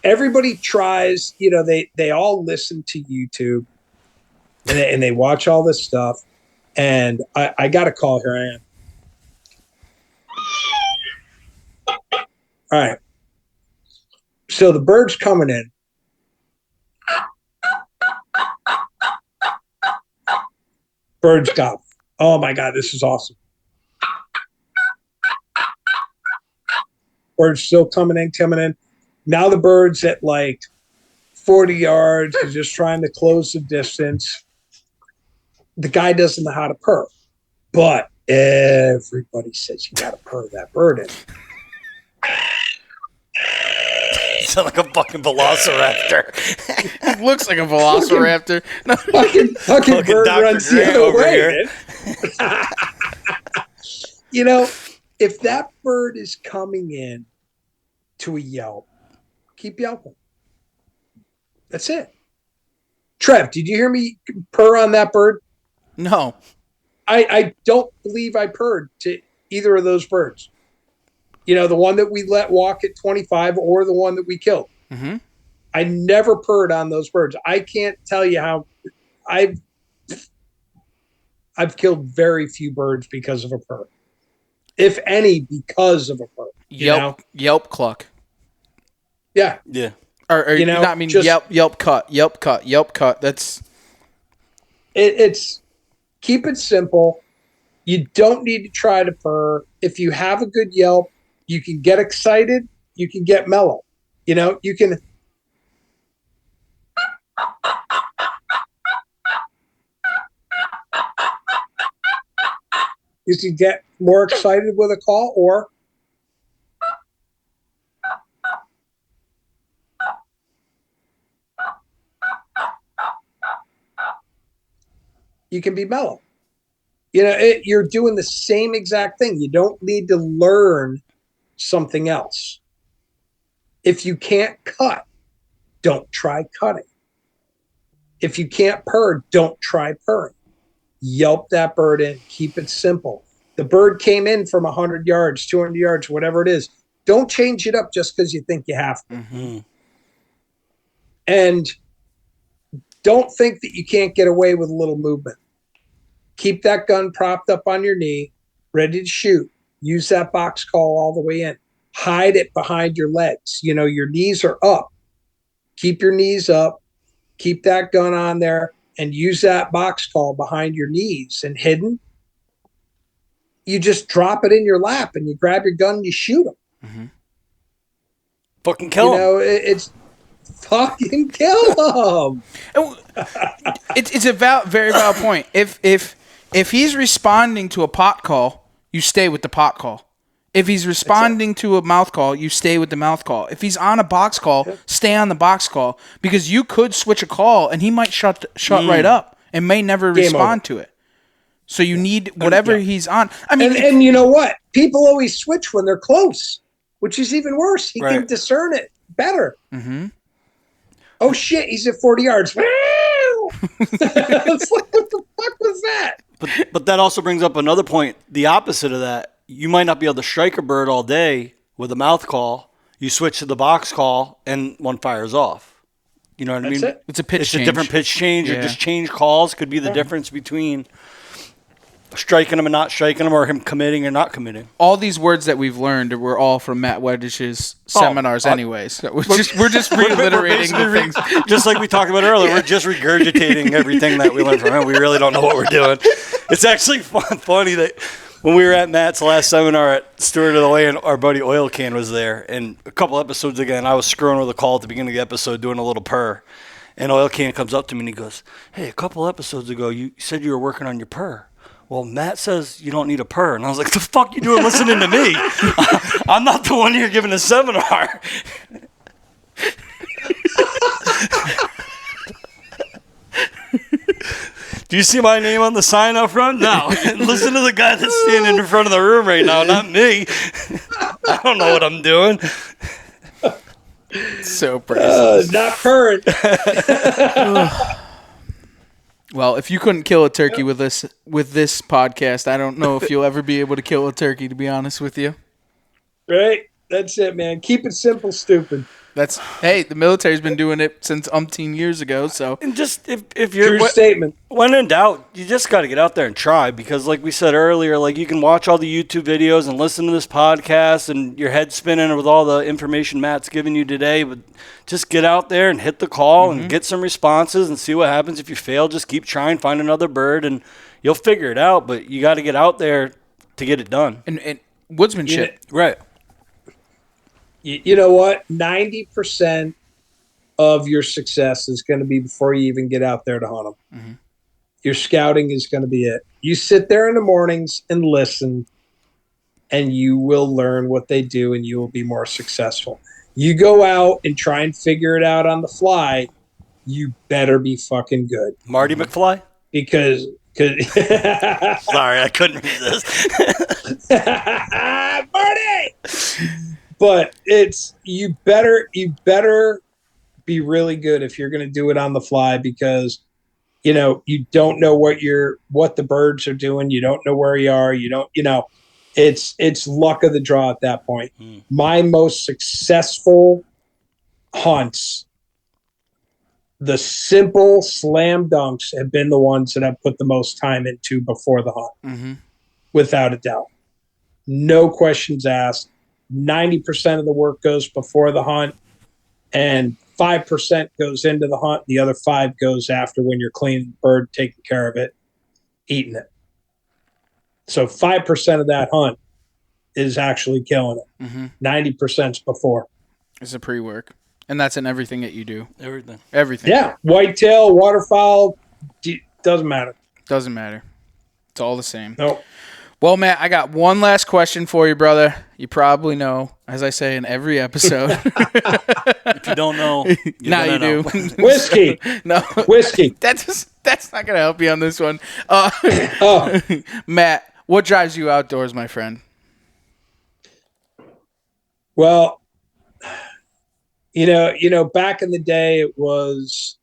Everybody tries, they all listen to YouTube and they watch all this stuff. And I got a call. Here I am. All right. So the bird's coming in. Bird's got. Oh my God, this is awesome. Bird's still coming in. Now the bird's at like 40 yards. He's just trying to close the distance. The guy doesn't know how to purr, but everybody says you got to purr that bird in. You sound like a fucking velociraptor. It looks like a velociraptor. Fucking bird Dr. runs Dre the other way. If that bird is coming in to a yelp, keep yelping. That's it. Trev, did you hear me purr on that bird? No. I don't believe I purred to either of those birds. You know, the one that we let walk at 25 or the one that we killed. Mm-hmm. I never purred on those birds. I can't tell you how I've killed very few birds because of a purr. If any, because of a purr. Yelp cluck. Yeah. Yeah. Or You know, not mean just- yelp cut. That's It's keep it simple. You don't need to try to purr. If you have a good yelp, you can get excited. You can get mellow. You know, you can. You can get more excited with a call, or you can be mellow. You know, you're doing the same exact thing. You don't need to learn something else. If you can't cut, don't try cutting. If you can't purr, don't try purring. Yelp that bird in. Keep it simple. The bird came in from 100 yards, 200 yards, whatever it is. Don't change it up just because you think you have to. Mm-hmm. And don't think that you can't get away with a little movement. Keep that gun propped up on your knee, ready to shoot. Use that box call all the way in. Hide it behind your legs. You know, your knees are up. Keep your knees up. Keep that gun on there and use that box call behind your knees and hidden. You just drop it in your lap and you grab your gun and you shoot them. mm-hmm. Fucking kill him. You know, it's fucking kill them. It's a very valid point. If he's responding to a pot call, you stay with the pot call. If he's responding to a mouth call, you stay with the mouth call. If he's on a box call, stay on the box call, because you could switch a call and he might shut right up and may never respond to it. So you need whatever he's on. I mean, and you know what? People always switch when they're close, which is even worse. He can discern it better. Mm-hmm. Oh shit, he's at 40 yards. It's like, what the fuck was that? But that also brings up another point. The opposite of that. You might not be able to strike a bird all day with a mouth call. You switch to the box call and one fires off. You know what I mean? It. It's a pitch change. It's a different pitch change or just change calls could be the difference between striking him and not striking him, or him committing or not committing. All these words that we've learned were all from Matt Wettish's seminars anyways. So we're just reiterating the things. Just like we talked about earlier, we're just regurgitating everything that we learned from him. We really don't know what we're doing. It's actually funny that when we were at Matt's last seminar at Steward of the Land, our buddy Oil Can was there. And a couple episodes ago, I was screwing with a call at the beginning of the episode doing a little purr. And Oil Can comes up to me and he goes, "Hey, a couple episodes ago, you said you were working on your purr. Well, Matt says you don't need a purr." And I was like, "The fuck you doing listening to me? I'm not the one here giving a seminar." Do you see my name on the sign up front? No. Listen to the guy that's standing in front of the room right now, not me. I don't know what I'm doing. So precious. Not purring. Well, if you couldn't kill a turkey with this podcast, I don't know if you'll ever be able to kill a turkey, to be honest with you. Right? That's it, man. Keep it simple, stupid. Hey, the military's been doing it since umpteen years ago, so. And just if you're True statement. When in doubt, you just got to get out there and try, because like we said earlier, like you can watch all the YouTube videos and listen to this podcast and your head spinning with all the information Matt's giving you today, but just get out there and hit the call and get some responses and see what happens. If you fail, just keep trying, find another bird, and you'll figure it out, but you got to get out there to get it done. And woodsmanship. Right. You know what? 90% of your success is going to be before you even get out there to hunt them. Mm-hmm. Your scouting is going to be it. You sit there in the mornings and listen, and you will learn what they do, and you will be more successful. You go out and try and figure it out on the fly, you better be fucking good. Marty McFly? Because Sorry, I couldn't resist. Marty! But you better be really good if you're going to do it on the fly, because you don't know what the birds are doing. You don't know where you are. You don't, it's luck of the draw at that point. My most successful hunts, the simple slam dunks, have been the ones that I've put the most time into before the hunt, without a doubt. No questions asked. 90% of the work goes before the hunt, and 5% goes into the hunt. The other 5 goes after, when you're cleaning the bird, taking care of it, eating it. So 5% of that hunt is actually killing it. 90% is before. It's a pre-work. And that's in everything that you do. Everything. Yeah. Whitetail, waterfowl, doesn't matter. Doesn't matter. It's all the same. Nope. Well, Matt, I got one last question for you, brother. You probably know, as I say in every episode. If you don't know, now you do. Whiskey. No. Whiskey. That's not going to help you on this one. Matt, what drives you outdoors, my friend? Well, back in the day, it was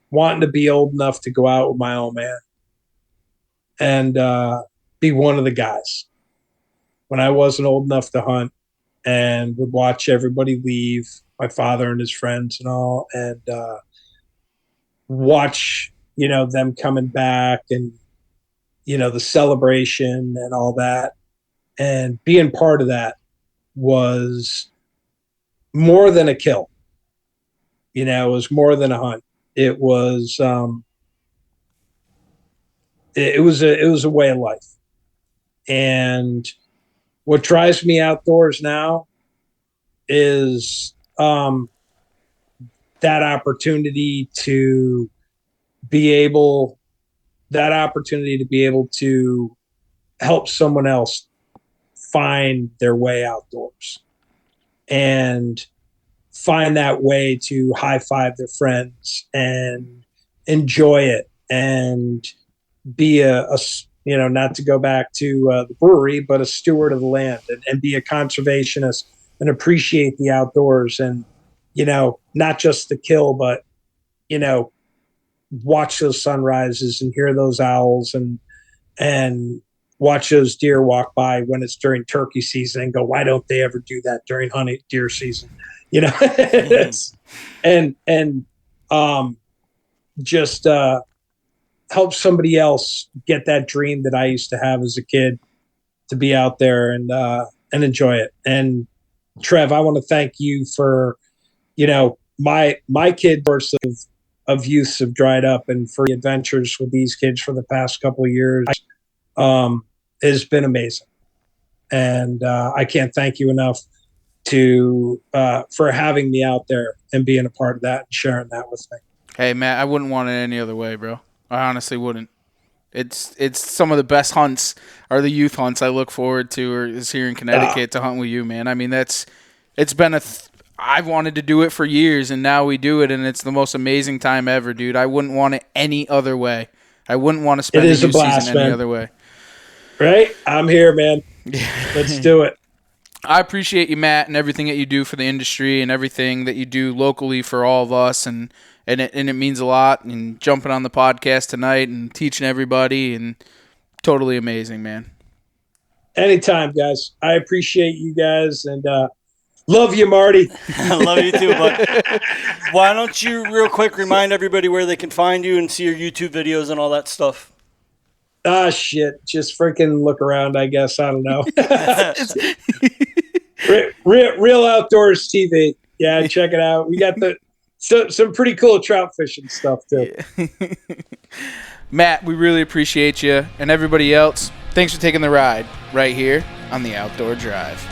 wanting to be old enough to go out with my old man and be one of the guys when I wasn't old enough to hunt, and would watch everybody leave, my father and his friends and all, and watch, them coming back, and, the celebration and all that. And being part of that was more than a kill. It was more than a hunt. It was it was a way of life. And what drives me outdoors now is that opportunity to be able to help someone else find their way outdoors, and find that way to high five their friends and enjoy it, and be a not to go back to the brewery, but a steward of the land, and be a conservationist and appreciate the outdoors, and, not just the kill, but, watch those sunrises and hear those owls, and watch those deer walk by when it's during turkey season, and go, why don't they ever do that during hunting deer season? And just help somebody else get that dream that I used to have as a kid, to be out there and enjoy it. And Trev, I want to thank you for, my kid bursts of youth have dried up, and for the adventures with these kids for the past couple of years has been amazing. And I can't thank you enough for having me out there and being a part of that and sharing that with me. Hey, Matt, I wouldn't want it any other way, bro. I honestly wouldn't. It's some of the best hunts are the youth hunts I look forward to, or is here in Connecticut to hunt with you, man. I mean, it's been I've wanted to do it for years, and now we do it, and it's the most amazing time ever, dude. I wouldn't want it any other way. I wouldn't want to spend the youth season any other way. Right? I'm here, man. Let's do it. I appreciate you, Matt, and everything that you do for the industry and everything that you do locally for all of us, and it means a lot. And jumping on the podcast tonight and teaching everybody, and totally amazing, man. Anytime, guys. I appreciate you guys, and love you, Marty. I love you too, but why don't you real quick remind everybody where they can find you and see your YouTube videos and all that stuff? Ah, shit. Just freaking look around, I guess. I don't know. Real Outdoors TV. Yeah, check it out. We got some pretty cool trout fishing stuff, too. Yeah. Matt, we really appreciate you. And everybody else, thanks for taking the ride right here on the Outdoor Drive.